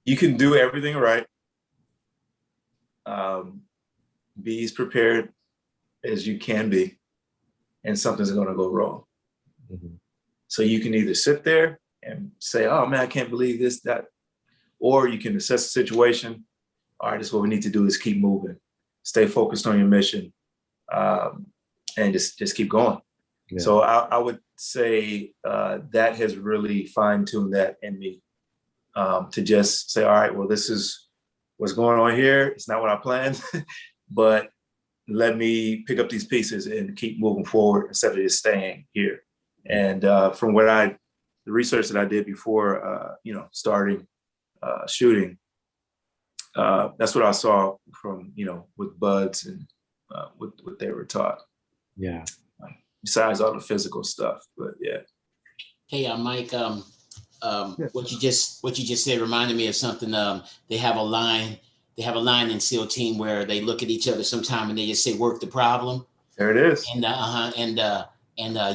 You can do everything right. Be as prepared as you can be, and something's going to go wrong. Mm-hmm. So you can either sit there and say, "Oh man, I can't believe this, that," or you can assess the situation. All right, this is what we need to do: is keep moving, stay focused on your mission, and just keep going. Yeah. So I would say that has really fine-tuned that in me, to just say, all right, well, this is what's going on here. It's not what I planned, but let me pick up these pieces and keep moving forward instead of just staying here. And from the research that I did before, starting shooting, that's what I saw from, with Buds and what they were taught. Yeah. Besides all the physical stuff, but yeah. Hey, Mike, what you just said reminded me of something. They have a line in SEAL team where they look at each other sometime and they just say, "Work the problem." There it is. And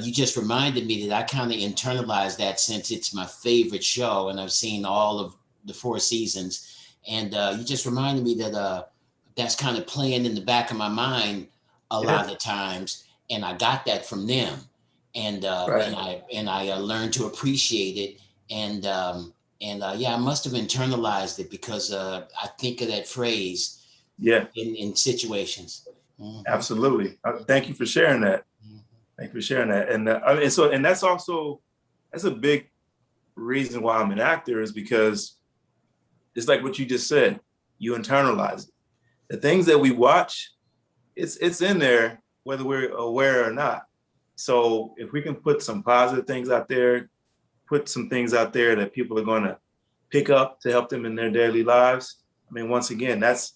you just reminded me that I kind of internalized that since it's my favorite show and I've seen all of the 4 seasons. And you just reminded me that that's kind of playing in the back of my mind a lot of the times. And I got that from them, and I learned to appreciate it, and I must have internalized it because I think of that phrase in situations. Mm-hmm. Absolutely. Thank you for sharing that. Mm-hmm. Thank you for sharing that, and that's a big reason why I'm an actor is because it's like what you just said. You internalize it. The things that we watch, it's in there whether we're aware or not. So if we can put some positive things out there, put some things out there that people are going to pick up to help them in their daily lives. I mean, once again, that's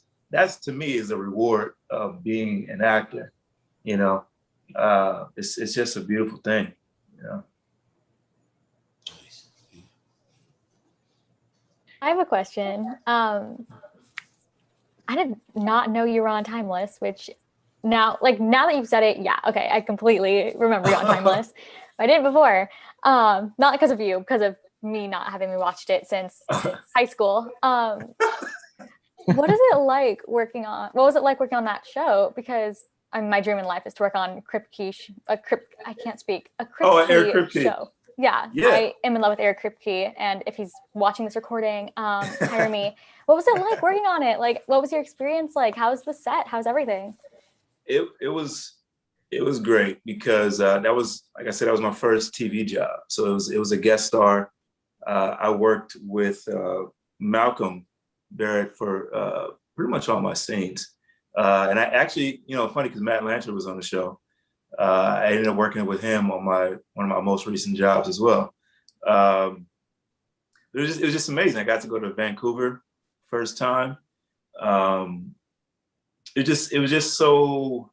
to me is a reward of being an actor. You know, it's just a beautiful thing. You know. I have a question. I did not know you were on Timeless, which now that you've said it, yeah, okay, I completely remember you on Timeless. I didn't before. Not because of you, because of me not having watched it since high school. What was it like working on that show? Because my dream in life is to work on a Eric Kripke show. Yeah, I am in love with Eric Kripke, and if he's watching this recording, hire me. What was it like working on it? Like, what was your experience like? How's the set? How's everything? It was great because that was, like I said, that was my first TV job. So it was a guest star. I worked with Malcolm Barrett for pretty much all my scenes. And I actually, funny because Matt Lanter was on the show. I ended up working with him on one of my most recent jobs as well. It was just amazing. I got to go to Vancouver first time. It was just so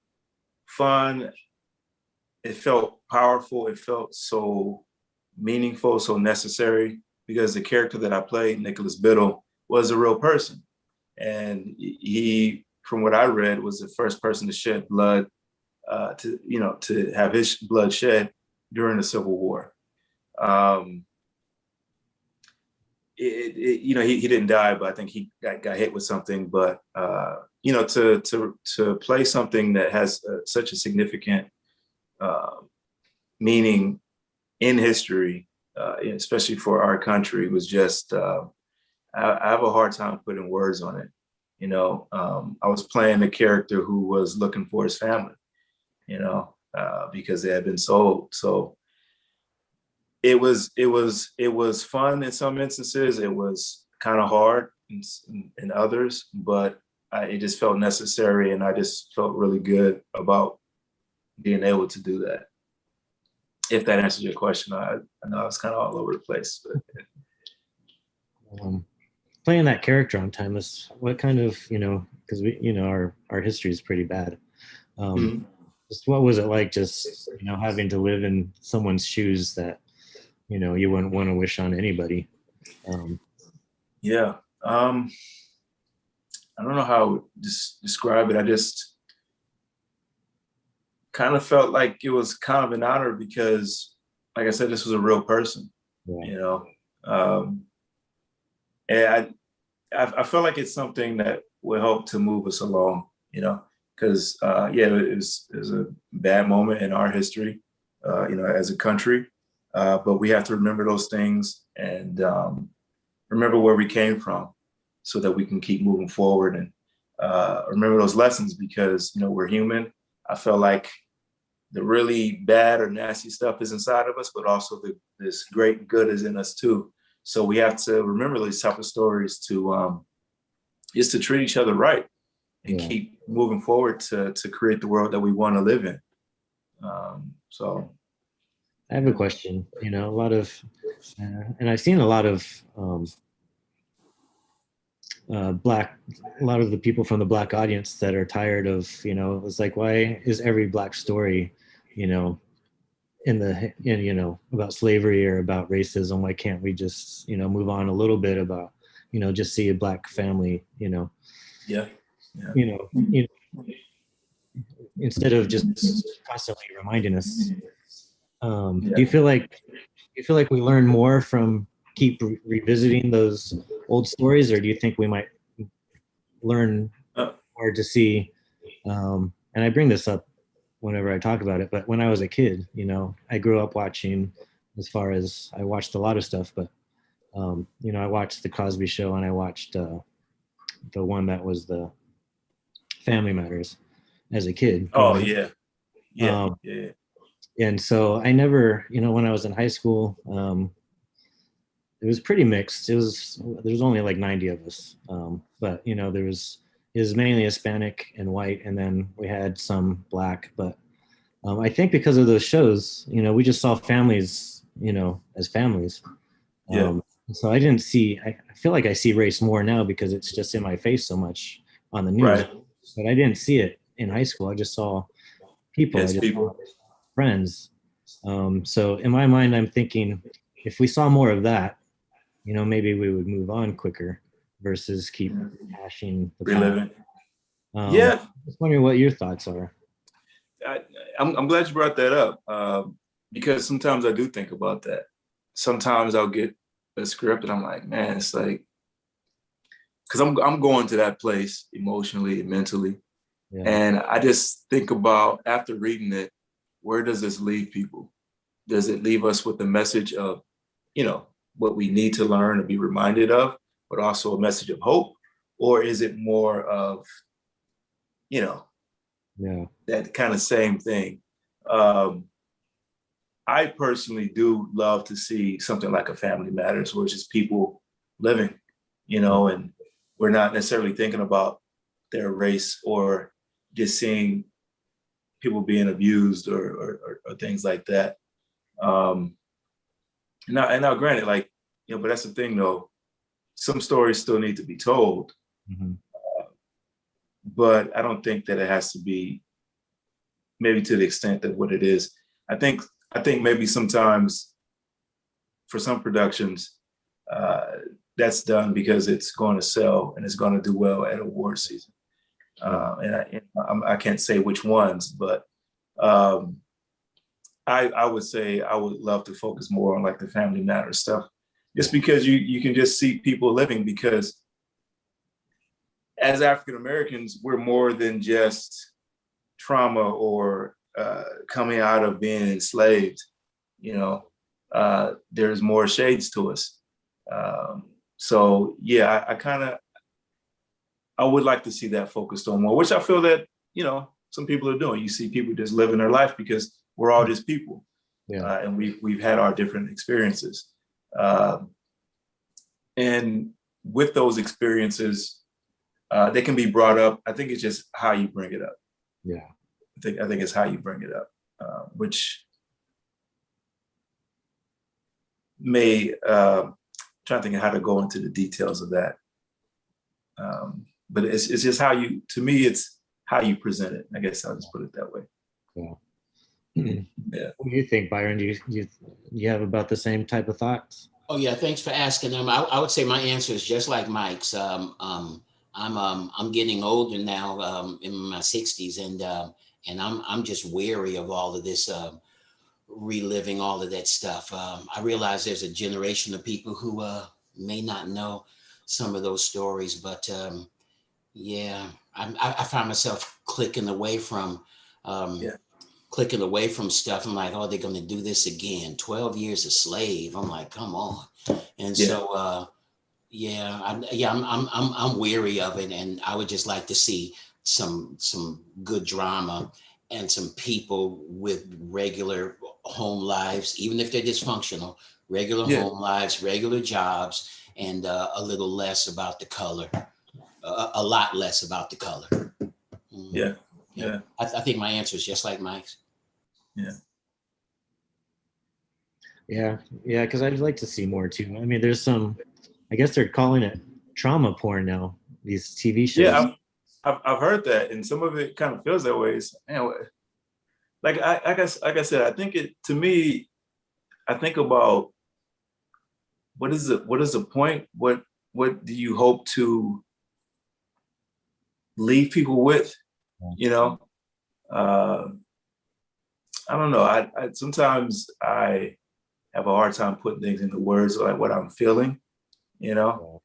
fun. It felt powerful. It felt so meaningful, so necessary, because the character that I played, Nicholas Biddle, was a real person. And he, from what I read, was the first person to shed blood, to have his blood shed during the Civil War. He didn't die, but I think he got hit with something. But to play something that has such a significant meaning in history, especially for our country, was just I have a hard time putting words on it. I was playing a character who was looking for his family, because they had been sold. So it was fun in some instances. It was kind of hard in others, but it just felt necessary, and I just felt really good about being able to do that. If that answers your question, I know I was kind of all over the place. But. Playing that character on Timeless, what kind of, because we, our history is pretty bad. Just what was it like, just having to live in someone's shoes that you wouldn't want to wish on anybody? Yeah, I don't know how to describe it. I just kind of felt like it was kind of an honor because, like I said, this was a real person. Yeah. And I feel like it's something that will help to move us along, because it was a bad moment in our history, as a country, but we have to remember those things and remember where we came from, so that we can keep moving forward and remember those lessons, because we're human. I feel like the really bad or nasty stuff is inside of us, but also this great good is in us too. So we have to remember these type of stories to treat each other right and keep moving forward to create the world that we want to live in. So I have a question. A lot of, and I've seen a lot of a lot of the people from the Black audience that are tired of, it's like, why is every Black story, about slavery or about racism? Why can't we just, move on a little bit about, just see a Black family, instead of just constantly reminding us. Do you feel like we learn more from keep revisiting those old stories, or do you think we might learn more to see? And I bring this up whenever I talk about it, but when I was a kid, I grew up watching, as far as I watched a lot of stuff, but I watched the Cosby Show, and I watched the one that was the Family Matters as a kid. Oh yeah. And so I never, when I was in high school, it was pretty mixed. There was only like 90 of us, but you know, it was mainly Hispanic and white, and then we had some black. But I think because of those shows, you know, we just saw families, you know, as families. Yeah. So I didn't see. I feel like I see race more now because it's just in my face so much on the news. Right. But I didn't see it in high school. I just saw people. Yes, I just people. saw friends. So in my mind, I'm thinking if we saw more of that, you know, maybe we would move on quicker versus keep hashing the past. Reliving. Yeah. Just wondering what your thoughts are. I'm glad you brought that up, because sometimes I do think about that. Sometimes I'll get a script and I'm like, man, it's like, because I'm going to that place emotionally and mentally. Yeah. And I just think about, after reading it, where does this leave people? Does it leave us with the message of, you know, what we need to learn and be reminded of, but also a message of hope? Or is it more of, you know, that kind of same thing? I personally do love to see something like a Family Matters, where it's just people living, you know, and we're not necessarily thinking about their race or just seeing people being abused or things like that. Now, granted, like, you know, but that's the thing though, some stories still need to be told, but I don't think that it has to be maybe to the extent that what it is. I think maybe sometimes for some productions, that's done because it's going to sell and it's going to do well at award season. And I can't say which ones, but I would say I would love to focus more on like the Family Matters stuff, just because you can just see people living, because as African Americans, we're more than just trauma or coming out of being enslaved. You know, there's more shades to us. So yeah, I would like to see that focused on more, which I feel that, you know, some people are doing. You see people just living their life because we're all just people, and we've had our different experiences, and with those experiences, they can be brought up. I think it's just how you bring it up. Yeah, I think it's how you bring it up, which may trying to think of how to go into the details of that. But it's just how you, to me, it's how you present it. I guess I'll just put it that way. Yeah. Yeah. What do you think, Byron? Do you have about the same type of thoughts? Oh yeah, thanks for asking them. I would say my answer is just like Mike's. I'm getting older now, in my 60s, and I'm just wary of all of this, reliving all of that stuff. I realize there's a generation of people who may not know some of those stories, but yeah, I find myself clicking away from stuff. I'm like, oh, they're going to do this again. 12 years a slave. I'm like, come on. And so, I'm weary of it, and I would just like to see some good drama and some people with regular home lives, even if they're dysfunctional, regular home lives, regular jobs, and a little less about the color, a lot less about the color. Yeah. I think my answer is just like Mike's. Yeah, because I'd like to see more too. I mean, there's some, I guess they're calling it trauma porn now, these TV shows. Yeah, I've heard that, and some of it kind of feels that way. So, anyway, like I said, I think to me, I think about what is the point? What do you hope to leave people with? You know, I don't know. I sometimes I have a hard time putting things into words, like what I'm feeling, you know.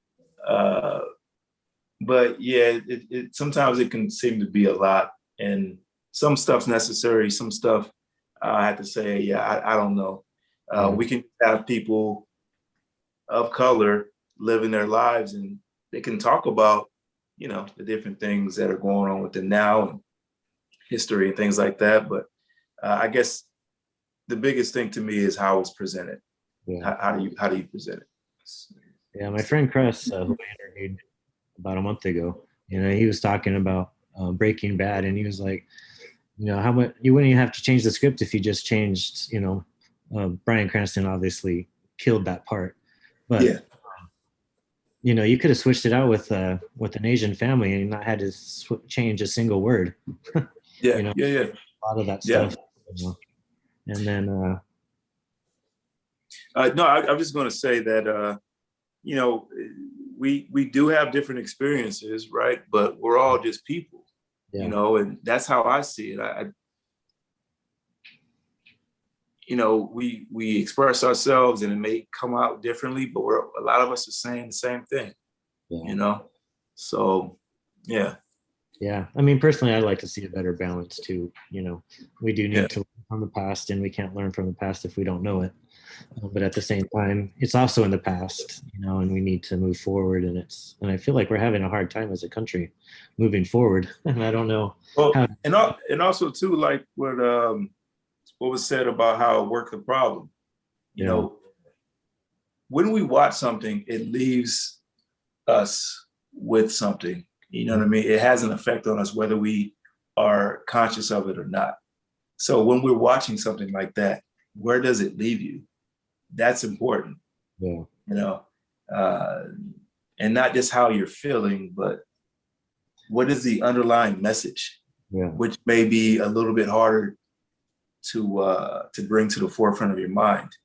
But yeah, it sometimes it can seem to be a lot, and some stuff's necessary. Some stuff I have to say, yeah, I don't know. We can have people of color living their lives, and they can talk about, you know, the different things that are going on with them now and history and things like that. But I guess the biggest thing to me is how it's presented. How do you present it? Yeah, my friend Chris, who I interviewed about a month ago, he was talking about Breaking Bad, and he was like, how much you wouldn't even have to change the script if you just changed, Bryan Cranston obviously killed that part, but Yeah. You could have switched it out with an Asian family and not had to change a single word. Yeah. Yeah. A lot of that Yeah. stuff. And then no, I'm just going to say that we do have different experiences, right? But we're all just people, and that's how I see it. We express ourselves and it may come out differently, but a lot of us are saying the same thing, So, yeah. Yeah. I mean, personally, I'd like to see a better balance too. We do need to learn from the past, and we can't learn from the past if we don't know it. But at the same time, it's also in the past, and we need to move forward. And I feel like we're having a hard time as a country moving forward. And I don't know. Well, and also too, like what was said about how it worked the problem. When we watch something, it leaves us with something. You know what I mean? It has an effect on us whether we are conscious of it or not. So when we're watching something like that, where does it leave you? That's important. Yeah. And not just how you're feeling, but what is the underlying message? Yeah. Which may be a little bit harder to bring to the forefront of your mind.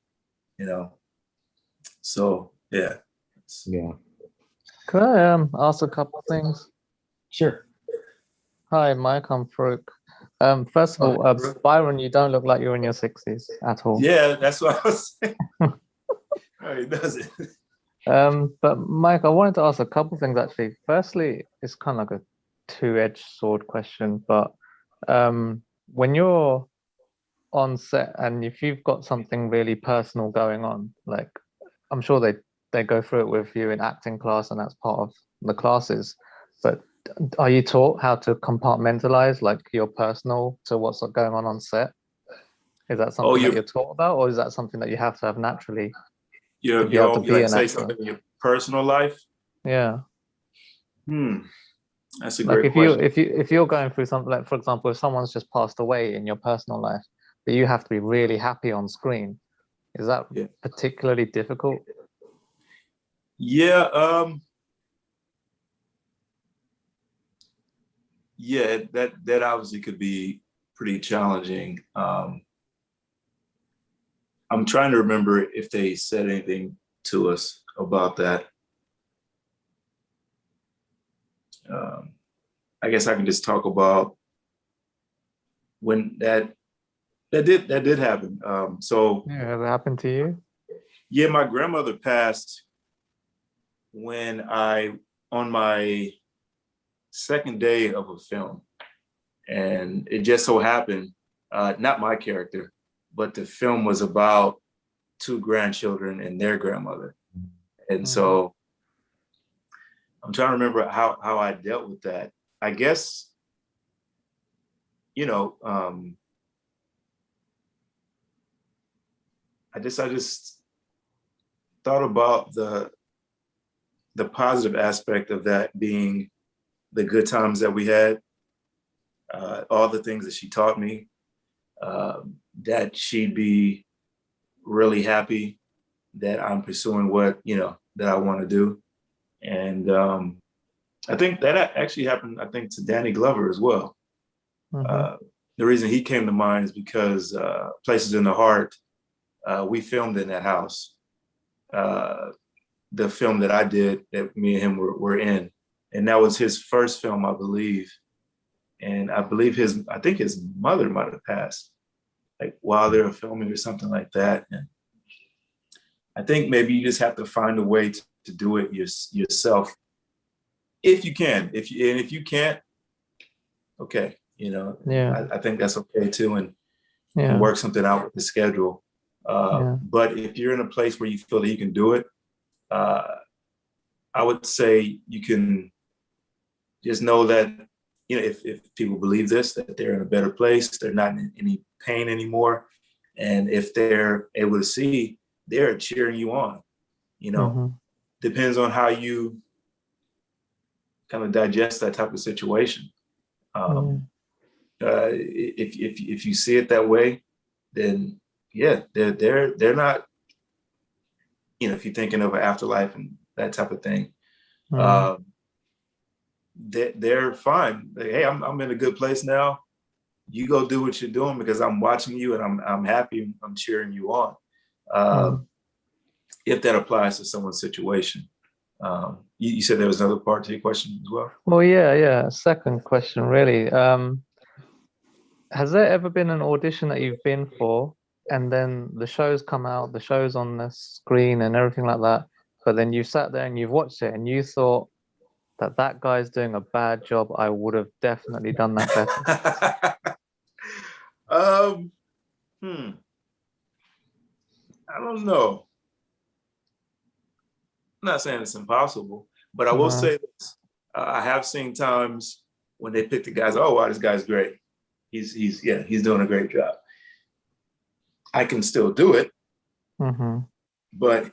So yeah. Yeah. Could I ask a couple of things? Sure. Hi, Mike. I'm Farouk. First of all, Byron, you don't look like you're in your 60s at all. Yeah, that's what I was saying. It doesn't. But Mike, I wanted to ask a couple of things actually. Firstly, it's kind of like a two-edged sword question, but when you're on set and if you've got something really personal going on, like I'm sure they go through it with you in acting class and that's part of the classes, but are you taught how to compartmentalize like your personal to what's going on set? Is that something that you're taught about, or is that something that you have to have naturally? You like say something in your personal life? Yeah. That's a great question. If you're going through something, like for example, if someone's just passed away in your personal life, but you have to be really happy on screen, is that particularly difficult? Yeah. Yeah, that obviously could be pretty challenging. I'm trying to remember if they said anything to us about that. I guess I can just talk about when that did happen. So has it happened to you? Yeah, my grandmother passed on my second day of a film, and it just so happened, not my character, but the film was about two grandchildren and their grandmother. And so I'm trying to remember how I dealt with that. I guess, I just thought about the positive aspect of that being the good times that we had, all the things that she taught me, that she'd be really happy that I'm pursuing what, that I want to do. And I think that actually happened, to Danny Glover as well. The reason he came to mind is because Places in the Heart, we filmed in that house. The film that I did that me and him were in. And that was his first film, I believe. And I believe his mother might have passed, like while they were filming or something like that. And I think maybe you just have to find a way to do it yourself, if you can. If you can't, okay, I think that's okay too, and work something out with the schedule. But if you're in a place where you feel that you can do it, I would say you can just know that, if people believe this, that they're in a better place, they're not in any pain anymore. And if they're able to see, they're cheering you on. you know, depends on how you kind of digest that type of situation. If you see it that way, then yeah, they're not, you know, if you're thinking of an afterlife and that type of thing, they're fine. Like, hey, I'm in a good place now. You go do what you're doing because I'm watching you and I'm happy. I'm cheering you on. If that applies to someone's situation. You said there was another part to your question as well? Well, yeah. Second question, really. Has there ever been an audition that you've been for, and then the show's come out, the show's on the screen and everything like that, but then you sat there and you've watched it and you thought that guy's doing a bad job, I would have definitely done that better? I don't know. I'm not saying it's impossible, but I will say this. I have seen times when they pick the guys, oh, wow, this guy's great. He's doing a great job. I can still do it, but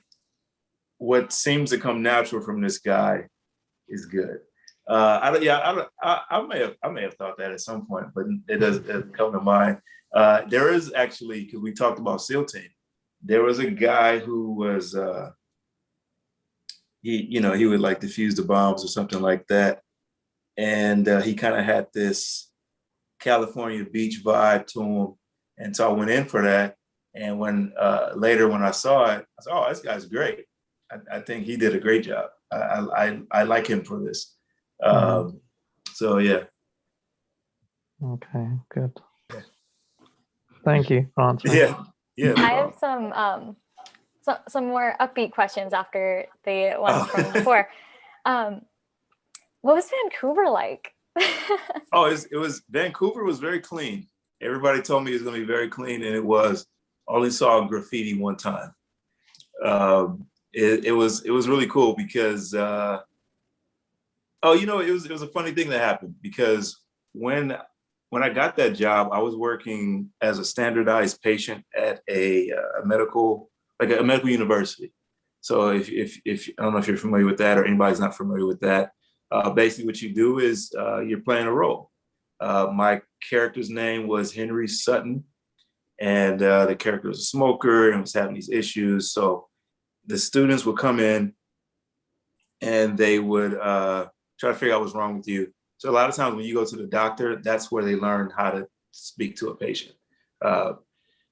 what seems to come natural from this guy is good. I may have thought that at some point, but it doesn't come to mind. There is actually, because we talked about SEAL Team, there was a guy who was he would like defuse the bombs or something like that, and he kind of had this California beach vibe to him, and so I went in for that. And when later when I saw it, I said, "Oh, this guy's great. I think he did a great job. I like him for this." So yeah. Okay, good. Thank you for answering. Yeah. I have some more upbeat questions after the ones from before. What was Vancouver like? Vancouver was very clean. Everybody told me it was going to be very clean, and it was. Only saw graffiti one time. It was really cool because it was a funny thing that happened because when I got that job, I was working as a standardized patient at a medical university. So if I don't know if you're familiar with that or anybody's not familiar with that, basically what you do is you're playing a role. My character's name was Henry Sutton, and the character was a smoker and was having these issues. So the students would come in and they would try to figure out what's wrong with you. So a lot of times when you go to the doctor, that's where they learn how to speak to a patient.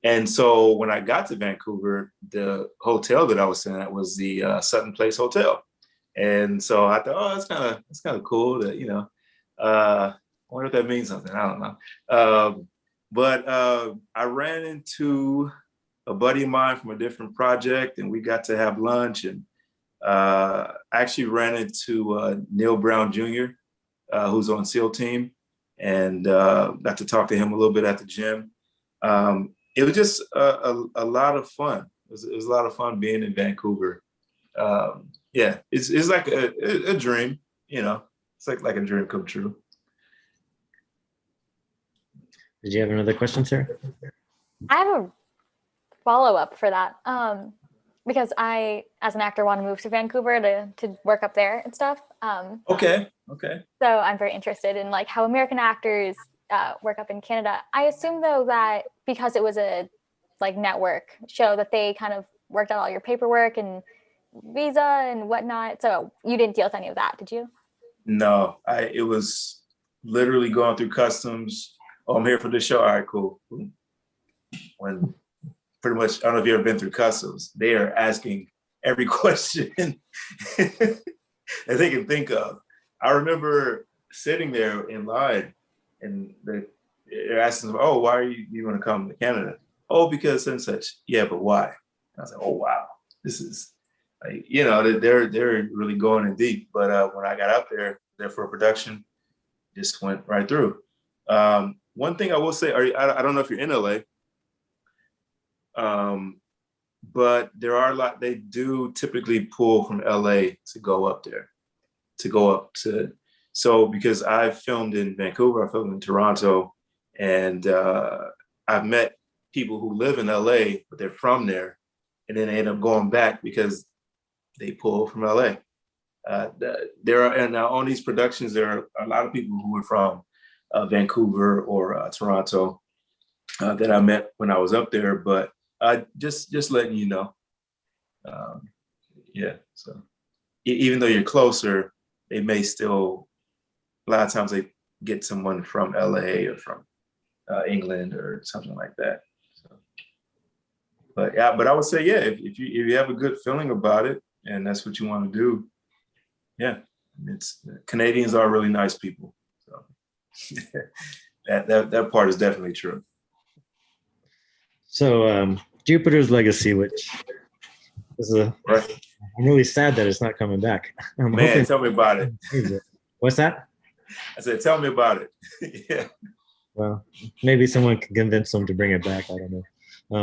And so when I got to Vancouver, the hotel that I was staying at was the Sutton Place Hotel. And so I thought, oh, that's kind of cool that, I wonder if that means something. I don't know. But I ran into a buddy of mine from a different project, and we got to have lunch. And I actually ran into Neil Brown Jr., who's on SEAL Team, and got to talk to him a little bit at the gym. It was just a lot of fun. It was a lot of fun being in Vancouver. It's like a dream, It's like a dream come true. Did you have another question, Sarah? I have a follow-up for that. Because I, as an actor, want to move to Vancouver to work up there and stuff. Okay. So I'm very interested in like how American actors work up in Canada. I assume though that because it was a like network show that they kind of worked out all your paperwork and visa and whatnot. So you didn't deal with any of that, did you? No, it was literally going through customs. Oh, I'm here for this show. All right, cool. When pretty much, I don't know if you've ever been through customs, they are asking every question that they can think of. I remember sitting there in line and they're asking, oh, why are you want to come to Canada? Oh, because and such. Yeah, but why? And I was like, oh, wow, this is like, they're really going in deep. But when I got up there for a production, just went right through. One thing I will say, I don't know if you're in LA, but there are a lot, they do typically pull from LA to go up there, so because I've filmed in Vancouver, I filmed in Toronto, and I've met people who live in LA, but they're from there, and then they end up going back because they pull from LA. There are, and on these productions, there are a lot of people who are from Vancouver or Toronto that I met when I was up there. But just letting you know, yeah. So even though you're closer, they may still. A lot of times they get someone from LA or from England or something like that. So, but yeah, but I would say, yeah, if you have a good feeling about it and that's what you want to do, yeah, it's Canadians are really nice people. So that part is definitely true. So Jupiter's Legacy, which is right. I'm really sad that it's not coming back. I'm Man, hoping, tell me about it. What's that? I said, tell me about it. Yeah. Well, maybe someone can convince them to bring it back. I don't know.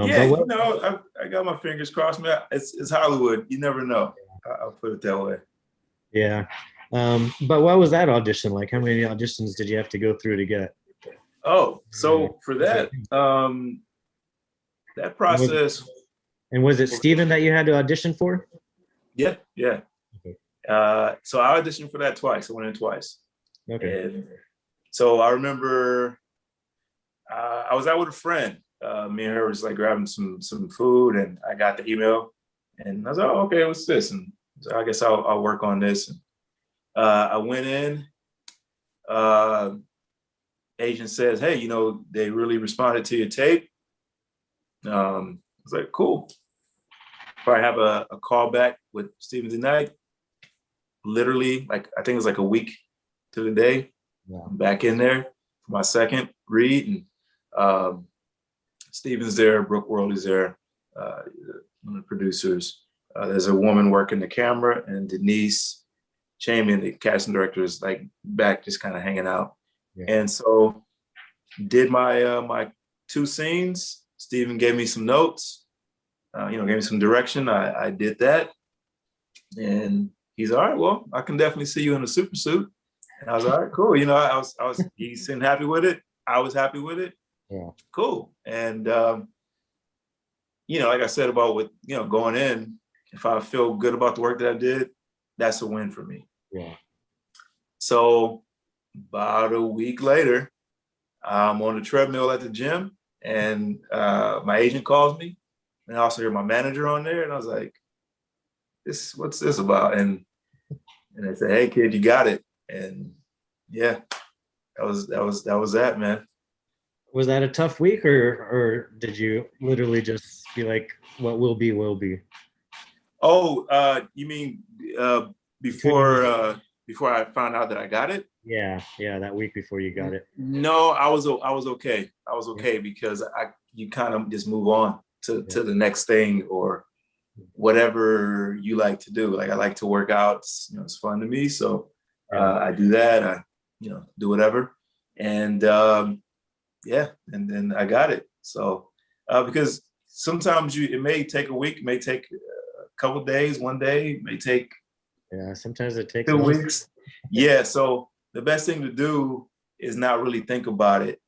Yeah, but you know, I got my fingers crossed, man. It's Hollywood. You never know. I'll put it that way. Yeah. But what was that audition like? How many auditions did you have to go through to get? Oh, so for that, that process. And was it Steven that you had to audition for? Yeah, yeah. Okay. So I auditioned for that twice. I went in twice. Okay. And so I remember I was out with a friend. Me and her was like grabbing some food, and I got the email, and I was like, "Oh, okay, what's this?" And so I guess I'll work on this. And I went in. Agent says, "Hey, you know, they really responded to your tape." I was like, "Cool." I have a call back with Steven tonight. Literally, like I think it was like a week to the day. Yeah. I'm back in there for my second read, and Steven's there, Brooke Worley's there, one of the producers. There's a woman working the camera, and Denise Chamian, the casting director, is like back just kind of hanging out. Yeah. And so did my my 2 scenes. Steven gave me some notes, gave me some direction. I did that, and he's all right. Well, I can definitely see you in a super suit. And I was all right, cool. You know, I was he seemed happy with it. I was happy with it. Yeah. Cool. And like I said about with going in, if I feel good about the work that I did, that's a win for me. Yeah. So about a week later, I'm on the treadmill at the gym, and my agent calls me, and I also hear my manager on there, and I was like, what's this about? And they said, "Hey kid, you got it." And yeah, that was that, man. Was that a tough week, or did you literally just be like, what will be, will be? Oh, you mean before I found out that I got it? Yeah, that week before you got it. No, I was okay. I was okay because you kind of just move on to the next thing or whatever you like to do. Like I like to work out. It's fun to me, so I do that. I do whatever, and and then I got it. So because sometimes it may take a week, it may take a couple of days, one day, it may take sometimes it takes 2 weeks. Yeah, so the best thing to do is not really think about it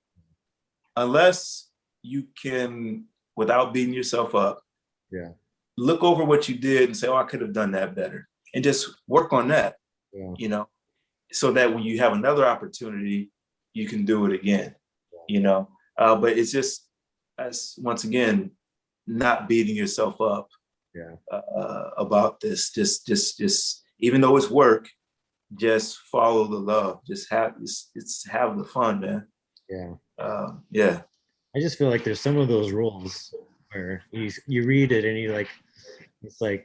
unless you can, without beating yourself up, look over what you did and say, "Oh, I could have done that better," and just work on that. So that when you have another opportunity, you can do it again. But it's just, as once again, not beating yourself up about this. Just even though it's work, just follow the love. Just have the fun, man. Yeah. I just feel like there's some of those roles where you read it and it's like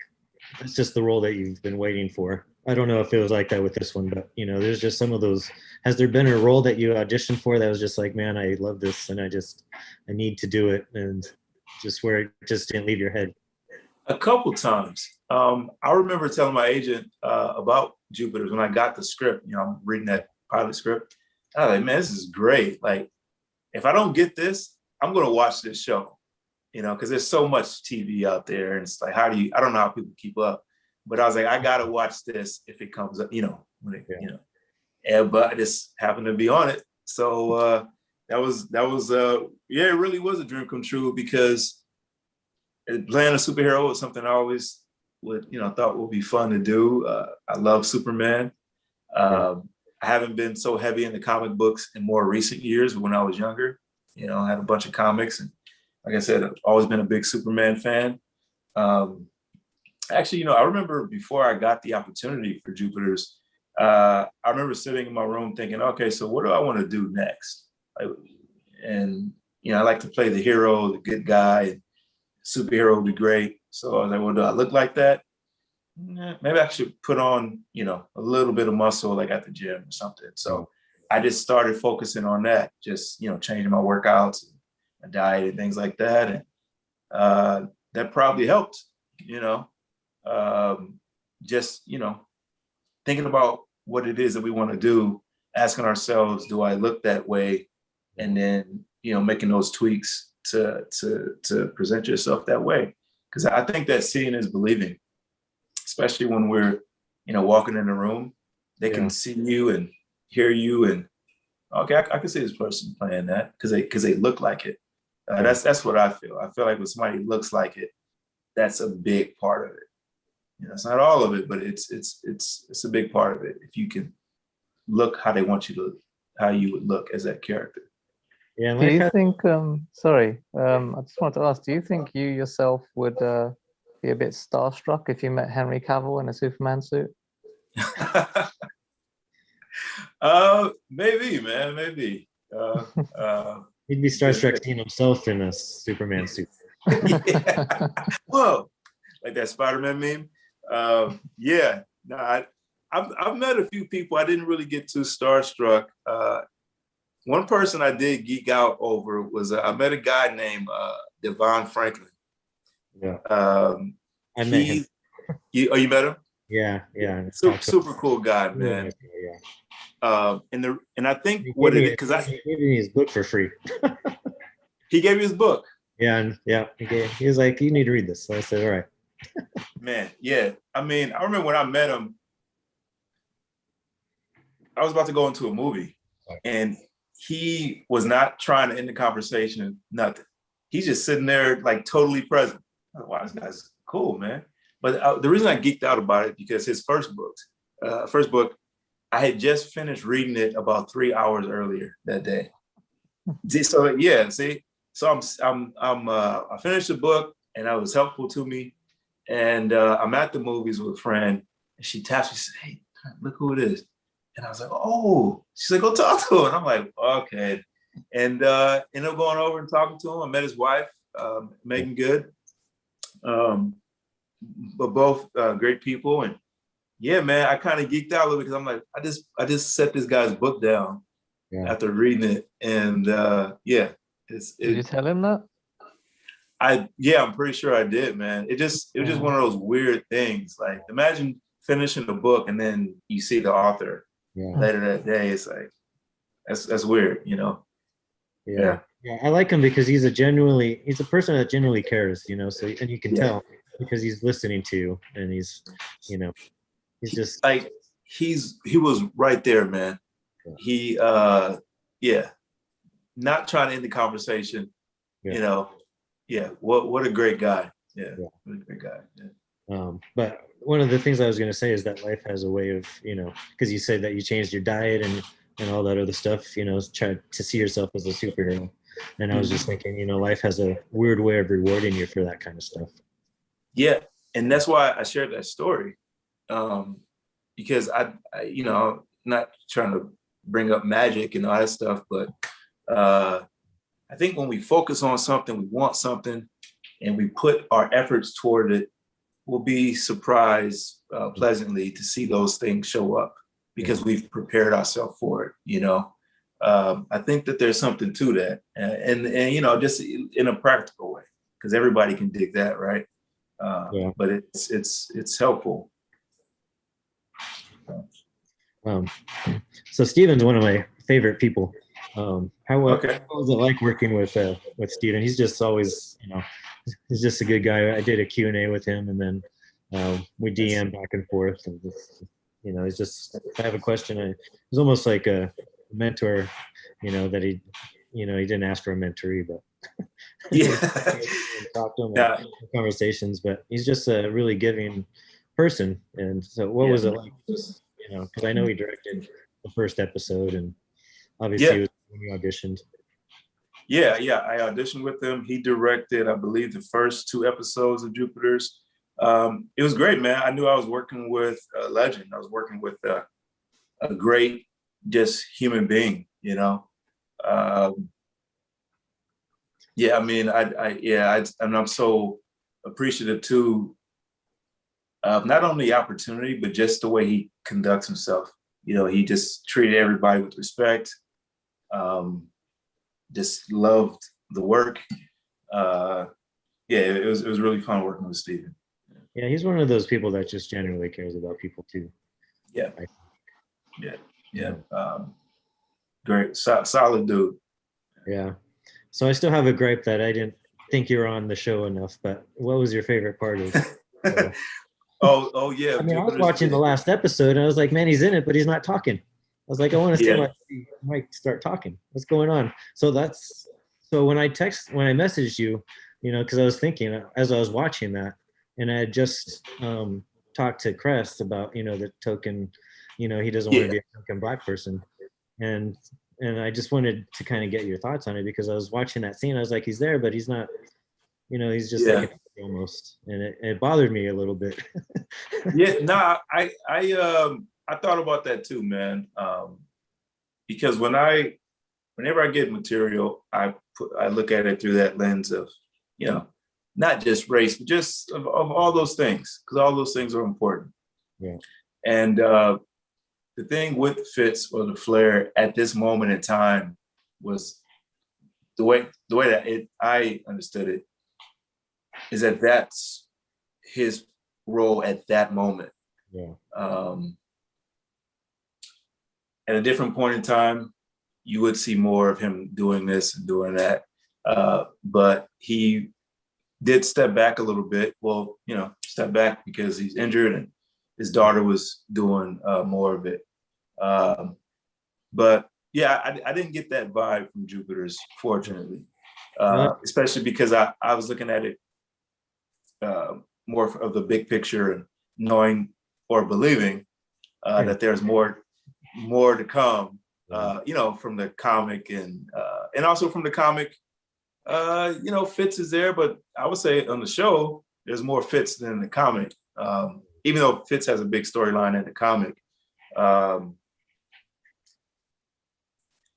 it's just the role that you've been waiting for. I don't know if it was like that with this one, but there's just some of those. Has there been a role that you auditioned for that was just like, man, I love this and I need to do it, and just where it just didn't leave your head? A couple times. I remember telling my agent about Jupiter's when I got the script. I'm reading that pilot script. I was like, man, this is great. Like, if I don't get this, I'm going to watch this show, because there's so much TV out there. And it's like, I don't know how people keep up. But I was like, I got to watch this if it comes up, when it, but I just happened to be on it. So that was it really was a dream come true, because playing a superhero was something I always thought would be fun to do. I love Superman. I haven't been so heavy in the comic books in more recent years. When I was younger, I had a bunch of comics, and like I said, I've always been a big Superman fan. Actually, I remember before I got the opportunity for Jupiter's, I remember sitting in my room thinking, okay, so what do I want to do next? And I like to play the hero, the good guy. Superhero would be great. So I was like, well, do I look like that? Maybe I should put on, a little bit of muscle, like at the gym or something. So I just started focusing on that, just, changing my workouts, my diet and things like that. And that probably helped, just, thinking about what it is that we want to do, asking ourselves, do I look that way? And then, making those tweaks to present yourself that way. Because I think that seeing is believing, especially when we're, walking in a room, they can see you and hear you and, okay, I can see this person playing that because they look like it. That's what I feel. I feel like when somebody looks like it, that's a big part of it. It's not all of it, but it's a big part of it. If you can look how they want you to, how you would look as that character. Yeah. Do you think, sorry, I just wanted to ask, do you think you yourself would be a bit starstruck if you met Henry Cavill in a Superman suit? Maybe, man, maybe. He'd be starstruck seeing himself in a Superman suit. Yeah. Whoa, like that Spider-Man meme. Yeah, no, I've met a few people. I didn't really get too starstruck. One person I did geek out over was I met a guy named Devon Franklin. Yeah, I met him. You met him? Yeah. Super cool guy, man. Yeah. And I think what it is, because he gave me his book for free. He gave you his book. Yeah, he was like, you need to read this. So I said, all right. Man, yeah. I mean, I remember when I met him, I was about to go into a movie, and he was not trying to end the conversation, nothing. He's just sitting there like totally present. I was like, wow, this guy's cool, man. But the reason I geeked out about it because his first book, I had just finished reading it about 3 hours earlier that day. So yeah, see, so I finished the book and that was helpful to me. And I'm at the movies with a friend, and she taps me, she said, hey, look who it is. And I was like, oh, she's like, go talk to him. And I'm like, okay. And ended up going over and talking to him. I met his wife, Megan Good. But both great people. And yeah, man, I kind of geeked out a little bit because I'm like, I just set this guy's book down after reading it. And yeah. Did you tell him that? I'm pretty sure I did, man. It was just one of those weird things. Like imagine finishing the book and then you see the author later that day. It's like, that's weird, Yeah, I like him because he's a person that genuinely cares, so, and you can tell because he's listening to you and he's just like, he was right there, man. He, not trying to end the conversation, what a great guy. What a great guy. But one of the things I was going to say is that life has a way of, because you said that you changed your diet and all that other stuff, try to see yourself as a superhero. And I was just thinking, life has a weird way of rewarding you for that kind of stuff. Yeah. And that's why I shared that story. Because I not trying to bring up magic and all that stuff, but I think when we focus on something, we want something, and we put our efforts toward it, we'll be surprised pleasantly to see those things show up because we've prepared ourselves for it. I think that there's something to that, and just in a practical way, because everybody can dig that, right? But it's helpful. So Steven's one of my favorite people. How was it like working with Steven? He's just always, he's just a good guy. I did a Q&A with him, and then we DM back and forth, and just, it's just, if I have a question, it was almost like a mentor, that he didn't ask for a mentoree, but Yeah. Talk to him, Yeah. like, conversations, but he's just a really giving person. And so, what was it like? Just, because I know he directed the first episode, and obviously, Yeah. it was when you auditioned. Yeah, I auditioned with him. He directed, I believe, the first 2 episodes of Jupiter's. It was great, man. I knew I was working with a legend. I was working with a great, just human being, Yeah, I mean, and I'm so appreciative too of not only the opportunity, but just the way he conducts himself. He just treated everybody with respect. Just loved the work. It was really fun working with Steven. Yeah, he's one of those people that just genuinely cares about people too. Yeah. Great, solid dude. Yeah. So I still have a gripe that I didn't think you were on the show enough, but what was your favorite part of it? Oh yeah. I mean, I was watching the last episode and I was like, man, he's in it, but he's not talking. I was like, I want to see Mike start talking. What's going on? So when I messaged you, because I was thinking as I was watching that, and I had just talked to Crest about, the token, he doesn't want to be a token Black person. And I just wanted to kind of get your thoughts on it, because I was watching that scene. I was like, he's there, but he's not, he's just like a almost. And it bothered me a little bit. I thought about that too, man. Because whenever I get material, I look at it through that lens of, not just race, but just of all those things, because all those things are important. Yeah. And the thing with Fitz or the Flair at this moment in time was the way that I understood it is that that's his role at that moment. Yeah. At a different point in time, you would see more of him doing this and doing that. But he did step back a little bit. Well, step back because he's injured and his daughter was doing more of it. But yeah, I didn't get that vibe from Jupiter's, fortunately, especially because I was looking at it more of the big picture and knowing or believing that there's more to come, from the comic and also from the comic, Fitz is there, but I would say on the show, there's more Fitz than the comic. Even though Fitz has a big storyline in the comic,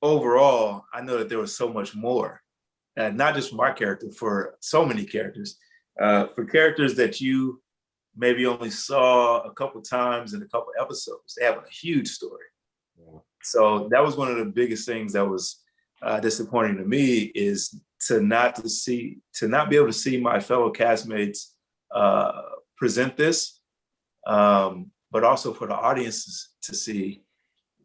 overall, I know that there was so much more, and not just for my character, for so many characters, for characters that you maybe only saw a couple times in a couple episodes. They have a huge story. Yeah. So that was one of the biggest things that was disappointing to me, is to not be able to see my fellow castmates present this, but also for the audiences to see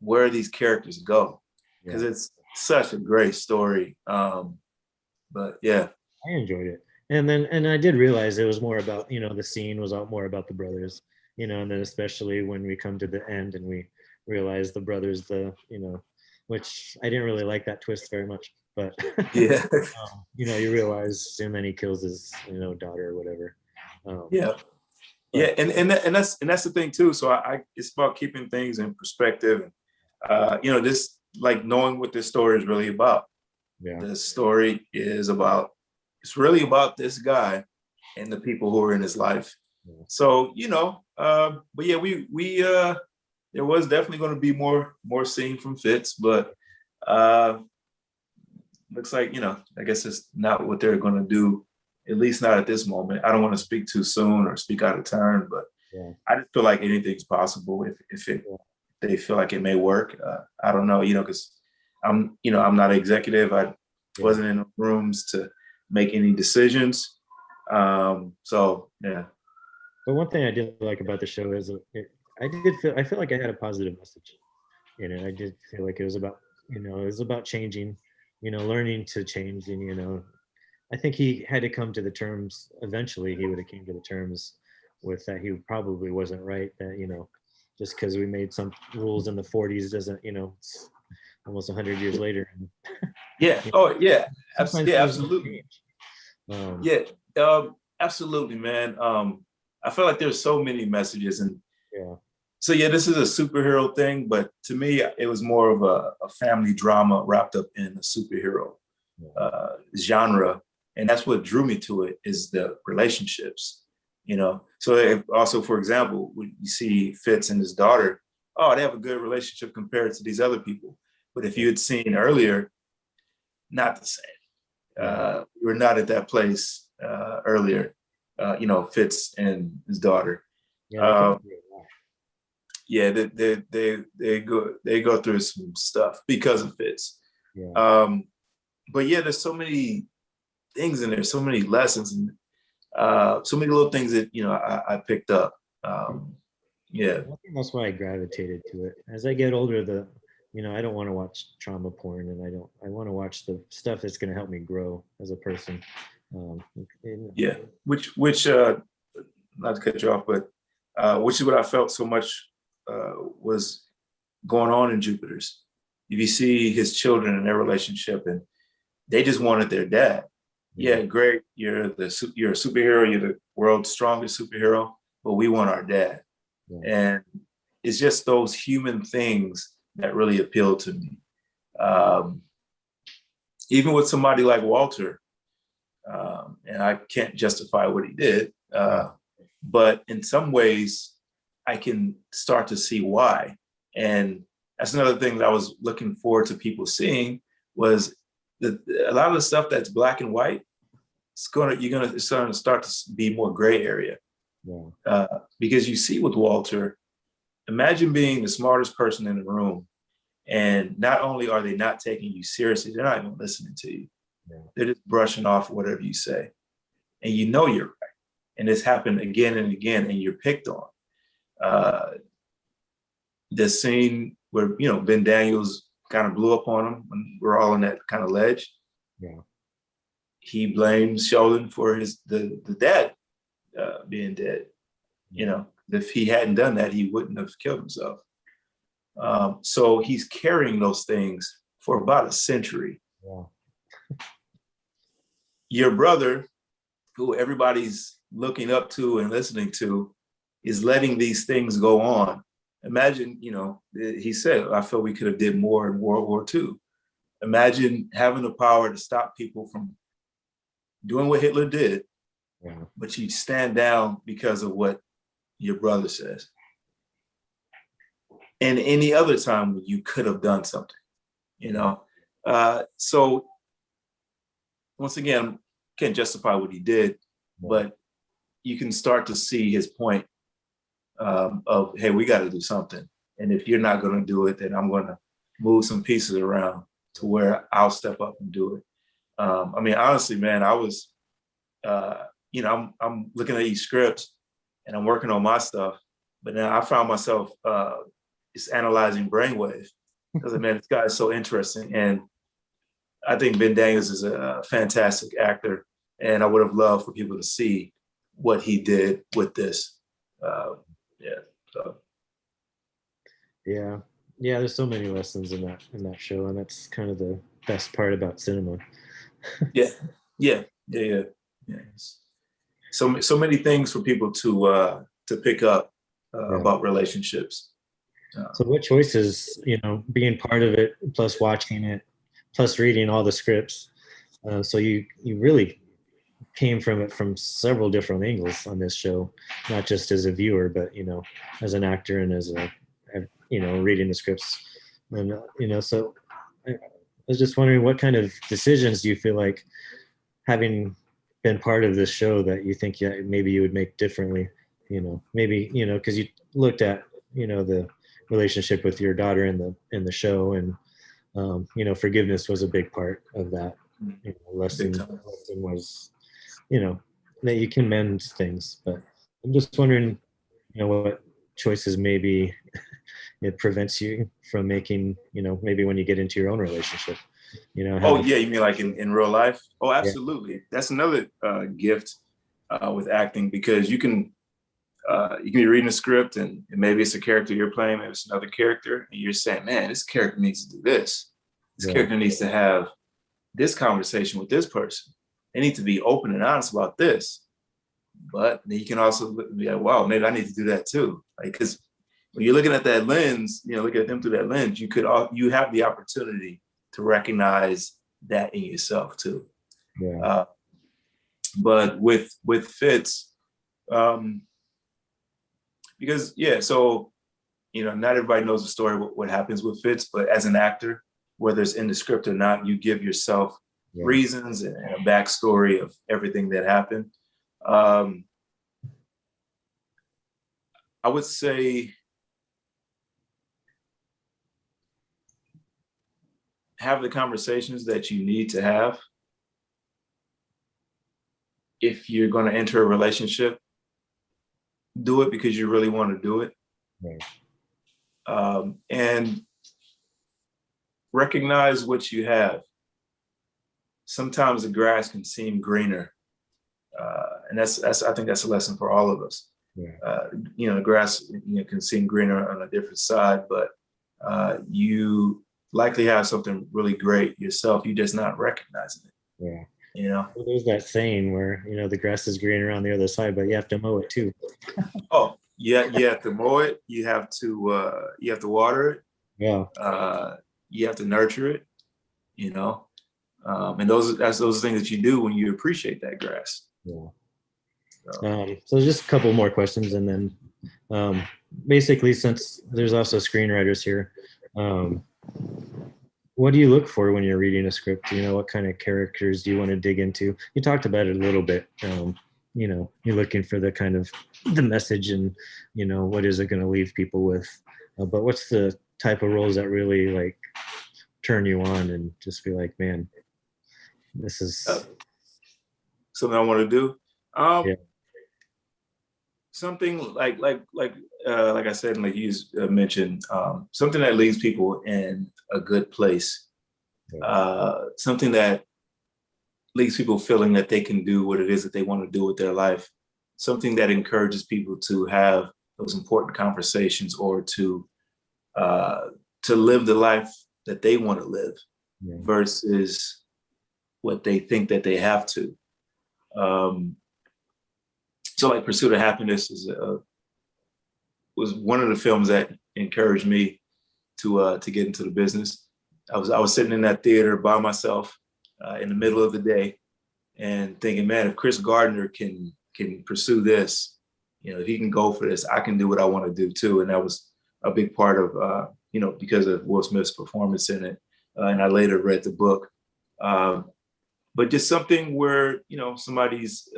where these characters go, because it's such a great story. But yeah, I enjoyed it. And I did realize it was more about, the scene was more about the brothers, and then especially when we come to the end and we realize the brothers, which I didn't really like that twist very much, but yeah, you realize, and then he kills his, daughter or whatever. And that's the thing too. So it's about keeping things in perspective, and just like knowing what this story is really about. Yeah. The story is it's really about this guy and the people who are in his life. Yeah. So, but yeah, we there was definitely going to be more seen from Fitz, but looks like, I guess it's not what they're going to do, at least not at this moment. I don't want to speak too soon or speak out of turn, but I just feel like anything's possible if they feel like it may work. I don't know, because I'm not an executive. I wasn't in the rooms to make any decisions. So yeah. But one thing I did like about the show is I feel like I had a positive message. I did feel like it was about, changing, learning to change. And, I think he had to come to the terms, eventually he would have came to the terms with that he probably wasn't right, that, just because we made some rules in the 40s doesn't, almost 100 years later. Yeah. Oh, yeah. Sometimes Yeah, things don't absolutely. change. Yeah. Absolutely, man. I feel like there's so many messages, and Yeah. so yeah, this is a superhero thing, but to me, it was more of a family drama wrapped up in a superhero genre, and that's what drew me to it, is the relationships. So if also, for example, when you see Fitz and his daughter, oh, they have a good relationship compared to these other people. But if you had seen earlier, not the same. We're not at that place earlier. Fitz and his daughter. Yeah. Yeah, they go through some stuff because of Fitz. Yeah. But yeah, there's so many things in there, so many lessons, and so many little things that I picked up. Yeah. I think that's why I gravitated to it. As I get older, I don't want to watch trauma porn, and I want to watch the stuff that's going to help me grow as a person. Yeah, which not to cut you off, but which is what I felt so much was going on in Jupiter's. If you see his children and their relationship, and they just wanted their dad. Yeah, great. You're a superhero. You're the world's strongest superhero, but we want our dad. Yeah. And it's just those human things that really appeal to me. Even with somebody like Walter, and I can't justify what he did, but in some ways, I can start to see why. And that's another thing that I was looking forward to people seeing, was a lot of the stuff that's black and white, it's starting to start to be more gray area. Yeah. Because you see with Walter, imagine being the smartest person in the room, and not only are they not taking you seriously, they're not even listening to you. Yeah. They're just brushing off whatever you say. And you're right. And it's happened again and again, and you're picked on. The scene where, Ben Daniels kind of blew up on him when we're all on that kind of ledge. Yeah. He blames Sheldon for the dad being dead. If he hadn't done that, he wouldn't have killed himself. So he's carrying those things for about a century. Yeah. Your brother, who everybody's looking up to and listening to, is letting these things go on. Imagine, he said, I feel we could have did more in World War II. Imagine having the power to stop people from doing what Hitler did, but you stand down because of what your brother says. And any other time when you could have done something, So once again, can't justify what he did, but you can start to see his point of, hey, we got to do something. And if you're not going to do it, then I'm going to move some pieces around to where I'll step up and do it. Honestly, man, I was, I'm looking at these scripts and I'm working on my stuff, but now I found myself just analyzing brainwave. I was like, man, this guy is so interesting. And I think Ben Daniels is a fantastic actor, and I would have loved for people to see what he did with this. Yeah, there's so many lessons in that show, and that's kind of the best part about cinema. Yeah. So many things for people to pick up about relationships. So what choices, being part of it, plus watching it, plus reading all the scripts, so you really came from it from several different angles on this show, not just as a viewer, but as an actor and as a reading the scripts, and so I was just wondering, what kind of decisions do you feel like, having been part of this show, that you think maybe you would make differently? Maybe because you looked at the relationship with your daughter in the show, and forgiveness was a big part of that. Lesson was that you can mend things, but I'm just wondering what choices maybe it prevents you from making, maybe when you get into your own relationship, Oh yeah, you mean like in real life? Oh, absolutely. Yeah. That's another gift with acting, because you can be reading a script and maybe it's a character you're playing, maybe it's another character, and you're saying, man, this character needs to do this. This character needs to have this conversation with this person. They need to be open and honest about this. But then you can also be like, wow, maybe I need to do that too. Like, because when you're looking at that lens, look at them through that lens, you have the opportunity to recognize that in yourself too. Yeah. But with Fitz, because so not everybody knows the story what happens with Fitz, but as an actor, whether it's in the script or not, you give yourself reasons and a backstory of everything that happened. I would say have the conversations that you need to have if you're going to enter a relationship. Do it because you really want to do it. Right. And recognize what you have. Sometimes the grass can seem greener. And I think that's a lesson for all of us. Yeah. The grass can seem greener on a different side, but you likely have something really great yourself. You're just not recognizing it. Yeah. Well, there's that saying where, the grass is greener on the other side, but you have to mow it too. Oh, yeah, you have to mow it. You have to water it. Yeah. You have to nurture it, and that's those things that you do when you appreciate that grass. Yeah. So just a couple more questions, and then basically, since there's also screenwriters here, what do you look for when you're reading a script? What kind of characters do you want to dig into? You talked about it a little bit. You're looking for the kind of the message and, what is it going to leave people with? But what's the type of roles that really like turn you on and just be like, man, this is something I want to do? Something like I said, and like you mentioned, something that leaves people in a good place. Something that leaves people feeling that they can do what it is that they want to do with their life. Something that encourages people to have those important conversations or to live the life that they want to live versus what they think that they have to. So like Pursuit of Happiness was one of the films that encouraged me to get into the business. I was sitting in that theater by myself in the middle of the day and thinking, man, if Chris Gardner can pursue this, if he can go for this, I can do what I want to do too. And that was a big part of, because of Will Smith's performance in it. And I later read the book. But just something where, somebody's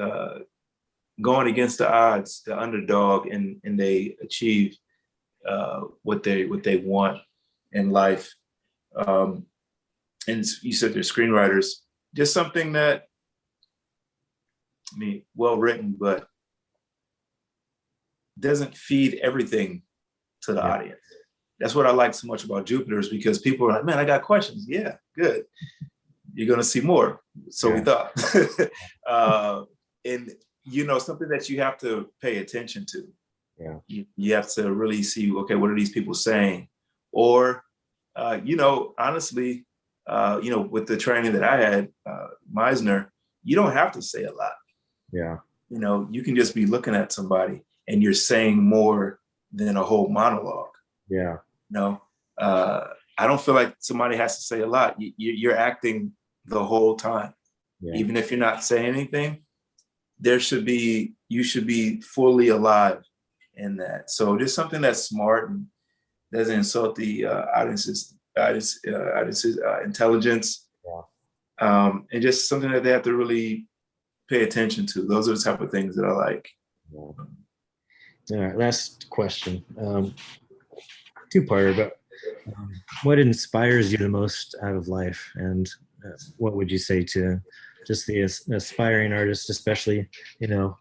going against the odds, the underdog, and they achieve what they want in life. And you said they're screenwriters, just something that, well written, but doesn't feed everything to the audience. That's what I like so much about Jupiter, is because people are like, man, I got questions. Yeah, good. You're going to see more. So we thought. And something that you have to pay attention to. Yeah. You have to really see, okay, what are these people saying? Or, honestly, with the training that I had, Meisner, you don't have to say a lot. Yeah. You can just be looking at somebody and you're saying more than a whole monologue. Yeah. I don't feel like somebody has to say a lot. You're acting the whole time. Yeah. Even if you're not saying anything, you should be fully alive in that. So just something that's smart and doesn't insult the audience's intelligence. Yeah. And just something that they have to really pay attention to. Those are the type of things that I like. Yeah. All right, last question. Two-parter, but what inspires you the most out of life, and what would you say to just the aspiring artist, especially now,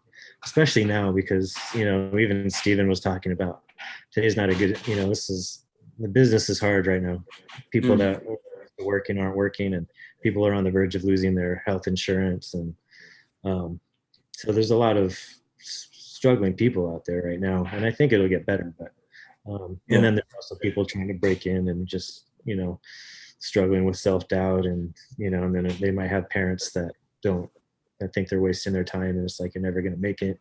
because even Stephen was talking about today's not a good, the business is hard right now. People that are working aren't working, and people are on the verge of losing their health insurance, and so there's a lot of struggling people out there right now, and I think it'll get better. But and then there's also people trying to break in and just struggling with self-doubt, and and then they might have parents that think they're wasting their time, and it's like you're never going to make it.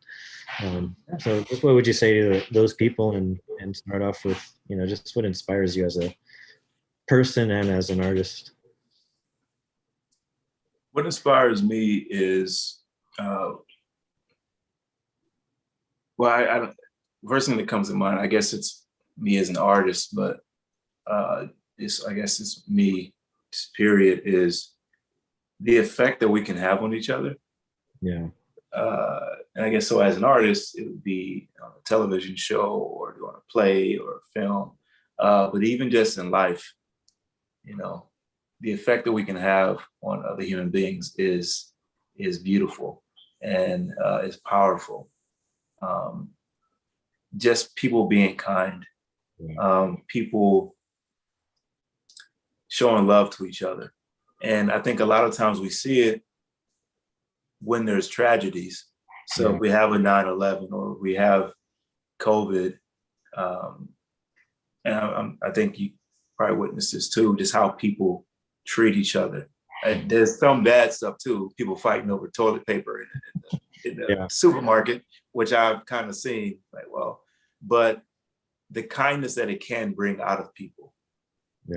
So just what would you say to those people, and start off with just what inspires you as a person and as an artist? What inspires me is, well, first thing that comes to mind, I guess it's me as an artist, but I guess it's me, period, is the effect that we can have on each other. Yeah. And I guess so as an artist, it would be on a television show or doing a play or a film. But even just in life, the effect that we can have on other human beings is beautiful and is powerful. Just people being kind, people showing love to each other. And I think a lot of times we see it when there's tragedies. So if we have a 9/11 or we have COVID, and I think you probably witnessed this too, just how people treat each other. And there's some bad stuff too, people fighting over toilet paper in the supermarket, which I've kind of seen, like, well, but the kindness that it can bring out of people,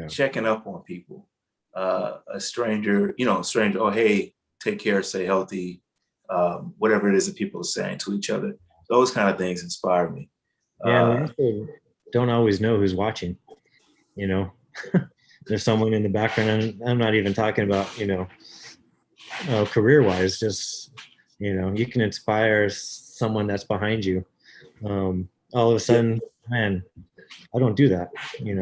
checking up on people, a stranger, oh, hey, take care, stay healthy, whatever it is that people are saying to each other. Those kind of things inspire me. Yeah, we also don't always know who's watching, There's someone in the background, and I'm not even talking about, career-wise, just, you can inspire someone that's behind you. All of a sudden, man, I don't do that, he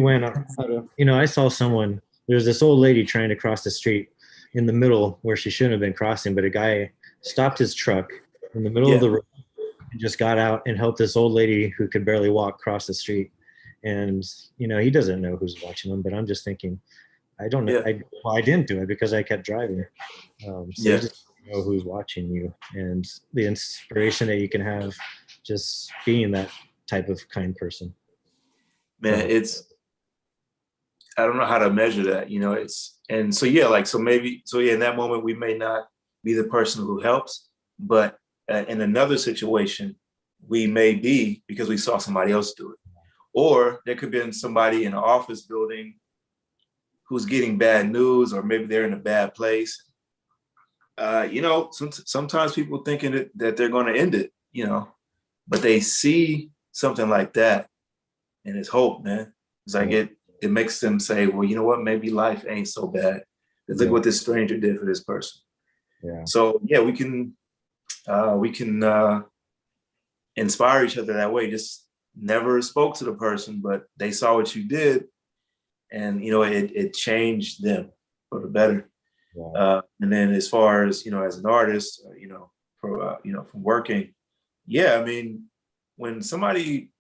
went out of, I saw someone, there's this old lady trying to cross the street in the middle where she shouldn't have been crossing, but a guy stopped his truck in the middle of the road and just got out and helped this old lady who could barely walk cross the street. And, he doesn't know who's watching him, but I'm just thinking, I don't know. I didn't do it because I kept driving. So you just know who's watching you, and the inspiration that you can have just being that type of kind person. Man, I don't know how to measure that, in that moment, we may not be the person who helps, but in another situation, we may be because we saw somebody else do it. Or there could have been somebody in an office building who's getting bad news, or maybe they're in a bad place. Sometimes people thinking that they're going to end it, but they see something like that, and it's hope, man. It's like it makes them say, well, you know what? Maybe life ain't so bad. Look what this stranger did for this person. Yeah. So we can inspire each other that way. Just never spoke to the person, but they saw what you did, and it changed them for the better. Wow. And then as far as as an artist, from working, I mean, when somebody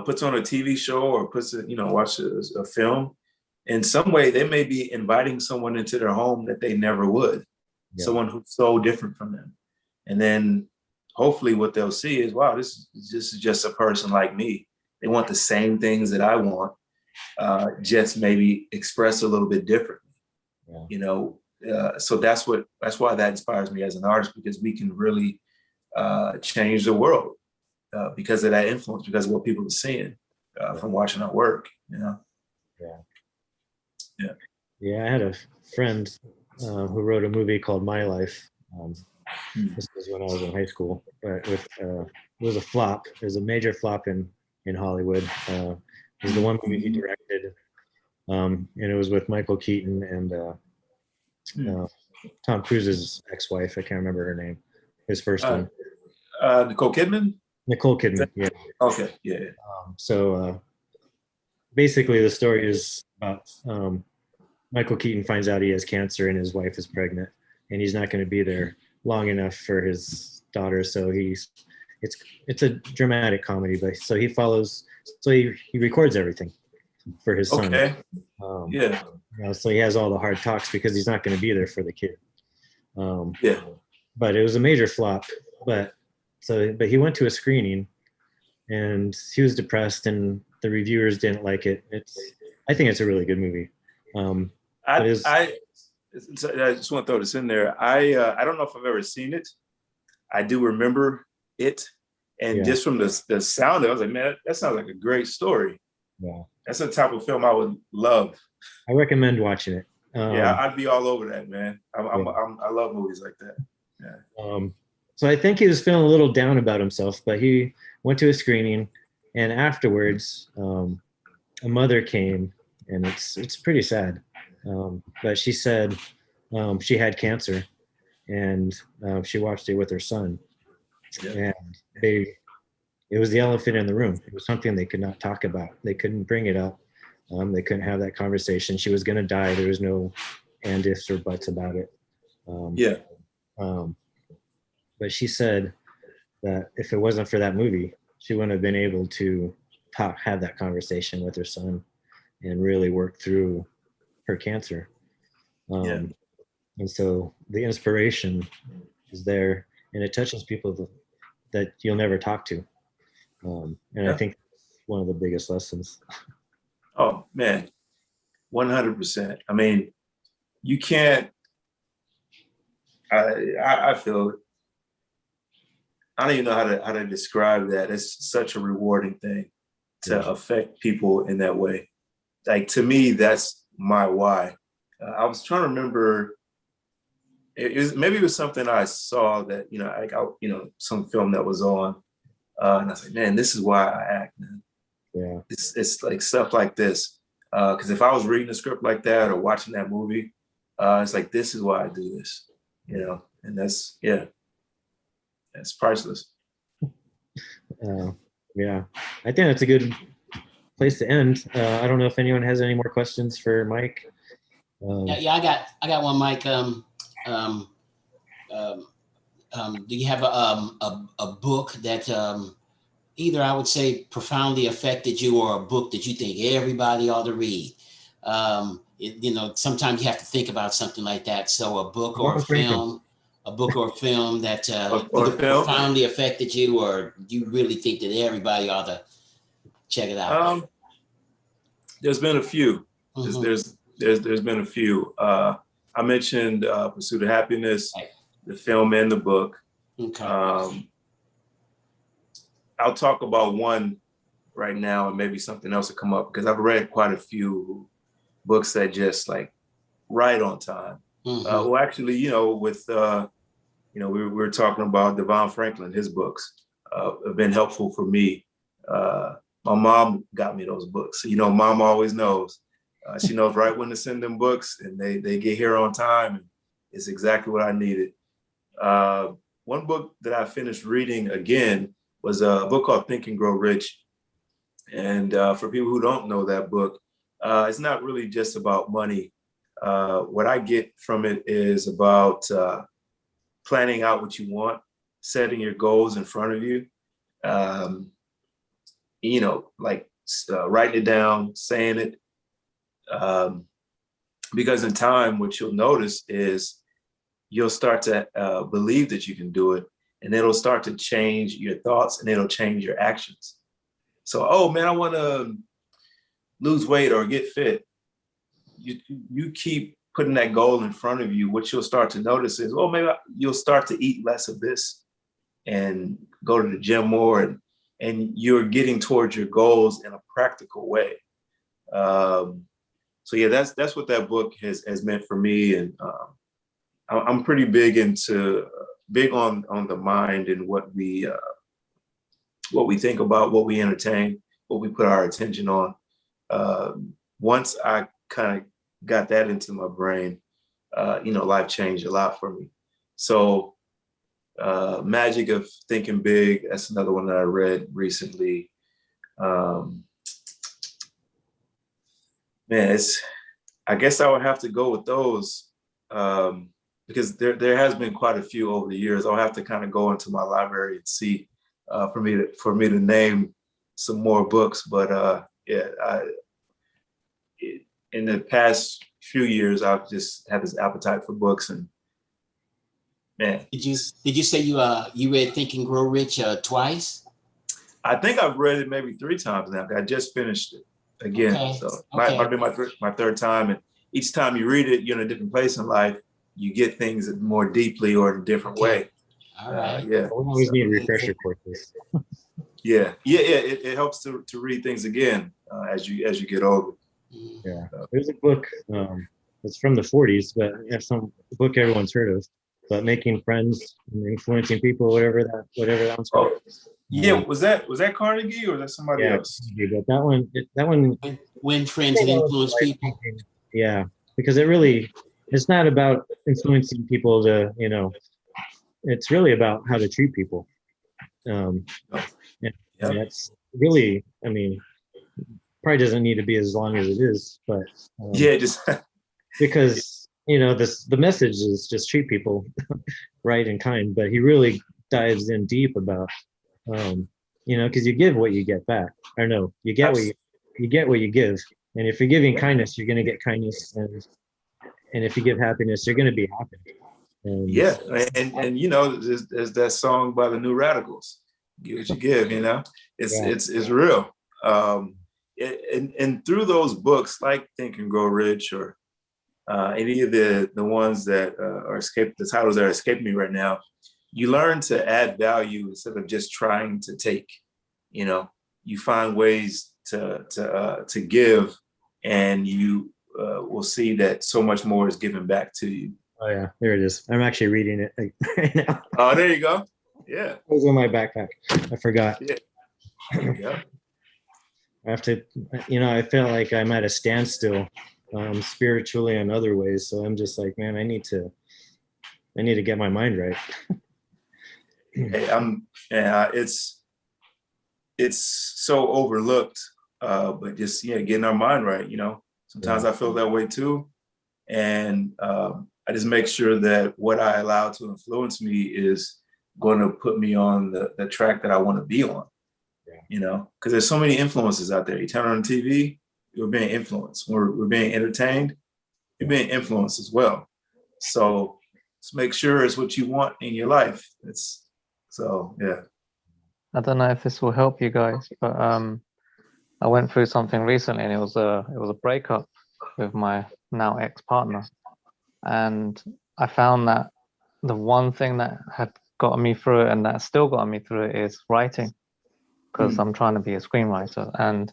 puts on a TV show or puts it, watch a film, in some way they may be inviting someone into their home that they never would, someone who's so different from them, and then hopefully what they'll see is, wow, this is just a person like me. They want the same things that I want, just maybe expressed a little bit differently. So that's why that inspires me as an artist, because we can really change the world because of that influence, because of what people are seeing from watching our work. I had a friend who wrote a movie called My Life. This was when I was in high school, but it was a flop. It was a major flop in Hollywood. It was the one movie he directed, and it was with Michael Keaton and Tom Cruise's ex-wife. I can't remember her name. His first one. Nicole Kidman? Nicole Kidman, yeah. Okay, yeah. So basically the story is about Michael Keaton finds out he has cancer and his wife is pregnant, and he's not going to be there long enough for his daughter. So it's a dramatic comedy, but so he records everything for his son. Okay. So he has all the hard talks because he's not going to be there for the kid. Yeah. But it was a major flop. But he went to a screening, and he was depressed, and the reviewers didn't like it. I think it's a really good movie. I just want to throw this in there. I don't know if I've ever seen it. I do remember it, and just from the sound, I was like, man, that sounds like a great story. Yeah, that's the type of film I would love. I recommend watching it. Yeah, I'd be all over that, man. I love movies like that. Yeah. So I think he was feeling a little down about himself, but he went to a screening, and afterwards, a mother came, and it's pretty sad. But she said she had cancer, and she watched it with her son, and it was the elephant in the room. It was something they could not talk about. They couldn't bring it up. They couldn't have that conversation. She was going to die. There was no and ifs or buts about it. But she said that if it wasn't for that movie, she wouldn't have been able to have that conversation with her son and really work through her cancer. And so the inspiration is there, and it touches people that you'll never talk to. I think that's one of the biggest lessons. Oh man, 100%. I mean, you can't. I feel. I don't even know how to describe that. It's such a rewarding thing to affect people in that way. Like, to me, that's my why. I was trying to remember. Maybe it was something I saw that some film that was on, and I was like, man, this is why I act, man. Yeah, it's like stuff like this. Because if I was reading a script like that or watching that movie, it's like, this is why I do this, and that's priceless. Yeah, I think that's a good place to end. I don't know if anyone has any more questions for Mike. I got one, Mike. Do you have a book that either, I would say, profoundly affected you, or a book that you think everybody ought to read? Sometimes you have to think about something like that. So a book or a film that either profoundly affected you, or you really think that everybody ought to check it out. There's been a few. Mm-hmm. There's been a few. I mentioned Pursuit of Happiness, right. The film and the book. Okay. I'll talk about one right now, and maybe something else will come up, because I've read quite a few books that just like right on time. Mm-hmm. Well, actually, with we were talking about Devon Franklin. His books have been helpful for me. My mom got me those books. Mom always knows. She knows right when to send them books, and they get here on time, and it's exactly what I needed. One book that I finished reading again was a book called Think and Grow Rich. And for people who don't know that book, it's not really just about money. What I get from it is about planning out what you want, setting your goals in front of you, writing it down, saying it. Because in time, what you'll notice is you'll start to believe that you can do it, and it'll start to change your thoughts, and it'll change your actions. So, oh man, I want to lose weight or get fit. You keep putting that goal in front of you. What you'll start to notice is, maybe you'll start to eat less of this and go to the gym more, and you're getting towards your goals in a practical way. So yeah, that's what that book has meant for me, and I'm pretty big on the mind and what we think about, what we entertain, what we put our attention on. Once I kind of got that into my brain, life changed a lot for me. So Magic of Thinking Big, that's another one that I read recently. I guess I would have to go with those, because there has been quite a few over the years. I'll have to kind of go into my library and see for me to name some more books. But in the past few years, I've just had this appetite for books, and man. Did you say you read Think and Grow Rich twice? I think I've read it maybe 3 times now. I just finished it. again. Okay. So Okay. might be my third time, and each time you read it, you're in a different place in life. You get things more deeply or in a different way. All right. Yeah. We always need refresher courses. Yeah. It helps to read things again as you get older. Yeah, there's a book. It's from the 40s, but it's some book everyone's heard of. But making friends and influencing people, whatever that one's called. Yeah, was that Carnegie or was that somebody else? But that one. When friends and influence people. Yeah, because it's not about influencing people to, it's really about how to treat people. And that's really, I mean, probably doesn't need to be as long as it is, but just because the message is just treat people right and kind, but he really dives in deep about because you give what you get back. Or no, you get what you give, and if you're giving kindness, you're going to get kindness, and if you give happiness, you're going to be happy. And there's that song by the New Radicals, "Give What You Give." It's real. And through those books, like Think and Grow Rich, or any of the ones that the titles that are escaping me right now, you learn to add value instead of just trying to take. You find ways to give, and you will see that so much more is given back to you. Oh yeah, there it is. I'm actually reading it right now. Oh, there you go. Yeah. It was in my backpack. I forgot. Yeah. I have to, I feel like I'm at a standstill spiritually and other ways. So I'm just like, man, I need to get my mind right. Hey, it's so overlooked, but just getting our mind right. Sometimes I feel that way too, and I just make sure that what I allow to influence me is going to put me on the track that I want to be on. Because there's so many influences out there. You turn on TV, you're being influenced. We're being entertained, you're being influenced as well. So let's make sure it's what you want in your life. I don't know if this will help you guys, but I went through something recently, and it was a breakup with my now ex-partner, and I found that the one thing that had gotten me through it, and that still got me through it, is writing, because I'm trying to be a screenwriter. And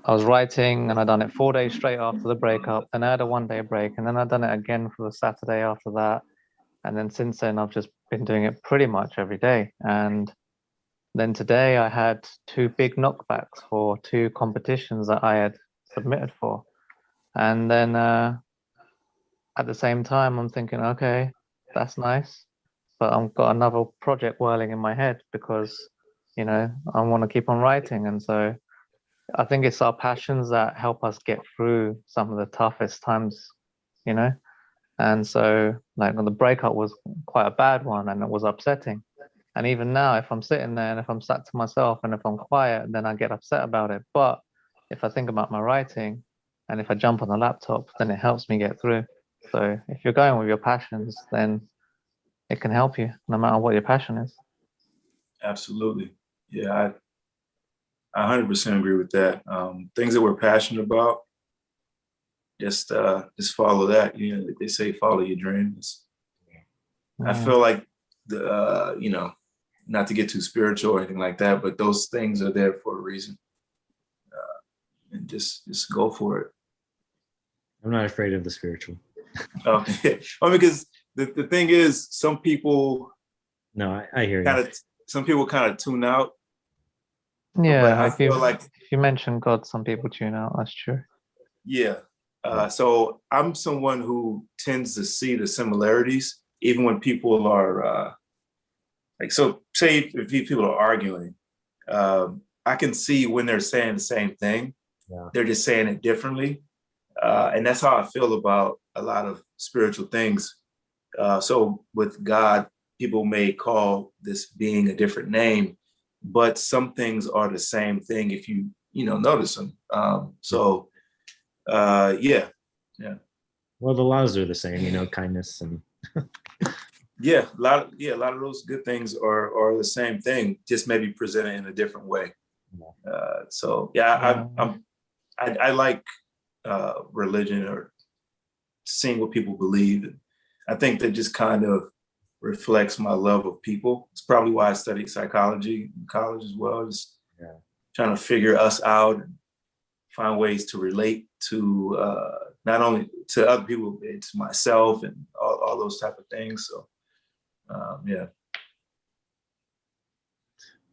I was writing, and I'd done it 4 days straight after the breakup, and I had a 1 day break, and then I'd done it again for the Saturday after that, and then since then I've just been doing it pretty much every day. And then today I had 2 big knockbacks for 2 competitions that I had submitted for. And then at the same time, I'm thinking, okay, that's nice, but I've got another project whirling in my head because, I want to keep on writing. And so I think it's our passions that help us get through some of the toughest times, And so like the breakup was quite a bad one, and it was upsetting. And even now, if I'm sitting there and if I'm sat to myself and if I'm quiet, then I get upset about it. But if I think about my writing and if I jump on the laptop, then it helps me get through. So if you're going with your passions, then it can help you no matter what your passion is. Absolutely. Yeah, I 100% agree with that. Things that we're passionate about, just follow that. They say follow your dreams. I feel like not to get too spiritual or anything like that, but those things are there for a reason. And just go for it. I'm not afraid of the spiritual. Because the thing is, some people. No, I hear you. Some people kind of tune out. Yeah, if you mention God, some people tune out. That's true. Yeah. So I'm someone who tends to see the similarities, even when people are say if people are arguing, I can see when they're saying the same thing. Yeah. They're just saying it differently. And that's how I feel about a lot of spiritual things. So with God, people may call this being a different name, but some things are the same thing if you notice them. Yeah. Well, the laws are the same, kindness and a lot of those good things are the same thing, just maybe presented in a different way. I like religion or seeing what people believe. And I think that just kind of reflects my love of people. It's probably why I studied psychology in college as well, just trying to figure us out and find ways to relate to not only to other people, but to myself and all those type of things. So yeah.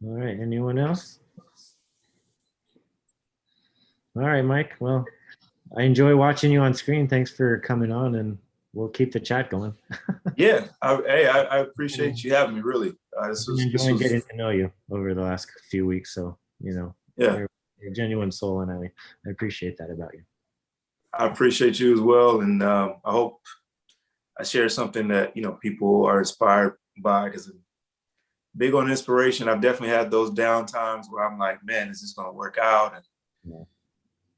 All right, anyone else? All right, Mike. Well, I enjoy watching you on screen. Thanks for coming on, and we'll keep the chat going. Yeah, I appreciate you having me. Really, I've been enjoying getting to know you over the last few weeks. So yeah, you're a genuine soul, and I appreciate that about you. I appreciate you as well, and I hope I share something that people are inspired by, because I'm big on inspiration. I've definitely had those down times where I'm like, man, is this going to work out? And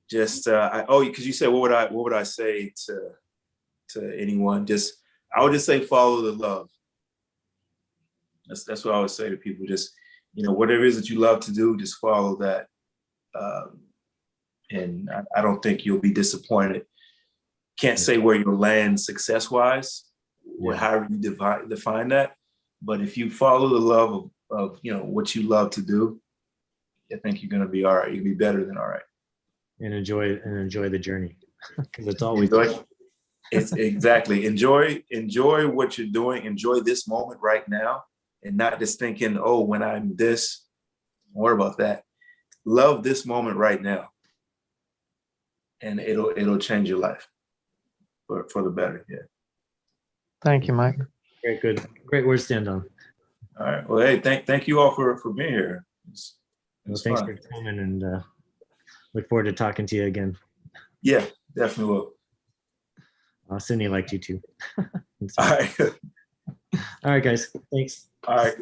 just because you said what would I say to anyone? I would just say follow the love. That's what I would say to people. Just whatever it is that you love to do, just follow that. And I don't think you'll be disappointed. Can't say where you'll land success-wise, or however you define that. But if you follow the love of what you love to do, I think you're going to be all right. You'll be better than all right. And enjoy the journey, because it's always it's exactly enjoy what you're doing. Enjoy this moment right now, and not just thinking, oh, when I'm this, don't worry about that. Love this moment right now, and it'll change your life for the better. Yeah. Thank you, Mike. Great words to end on. All right. Well, hey, thank you all for being here. Well, thanks for coming, and look forward to talking to you again. Yeah, definitely will. Sydney liked you too. All right. All right, guys. Thanks. All right.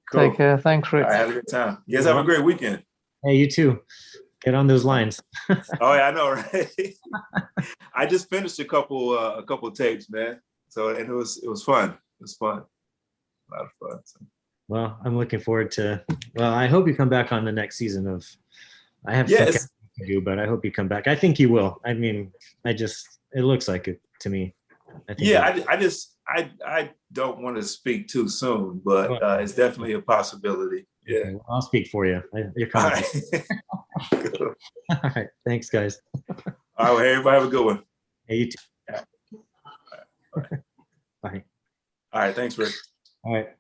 Cool. Take care. Thanks, Rick. All right, have a good time. You guys have a great weekend. Hey, you too. Get on those lines. Oh yeah, I know, right? I just finished a couple tapes, man. So, and it was fun. It was fun. A lot of fun. So. Well, I'm looking forward to. Well, I hope you come back on the next season of. I have some to do, but I hope you come back. I think you will. I mean, it looks like it to me. I don't want to speak too soon, but it's definitely a possibility. Yeah, okay, well, I'll speak for you. You're coming. All right. All right. Thanks, guys. All right. Well, hey, everybody have a good one. Hey, you too. Yeah. All right. Bye. All right. Thanks, Rick. All right.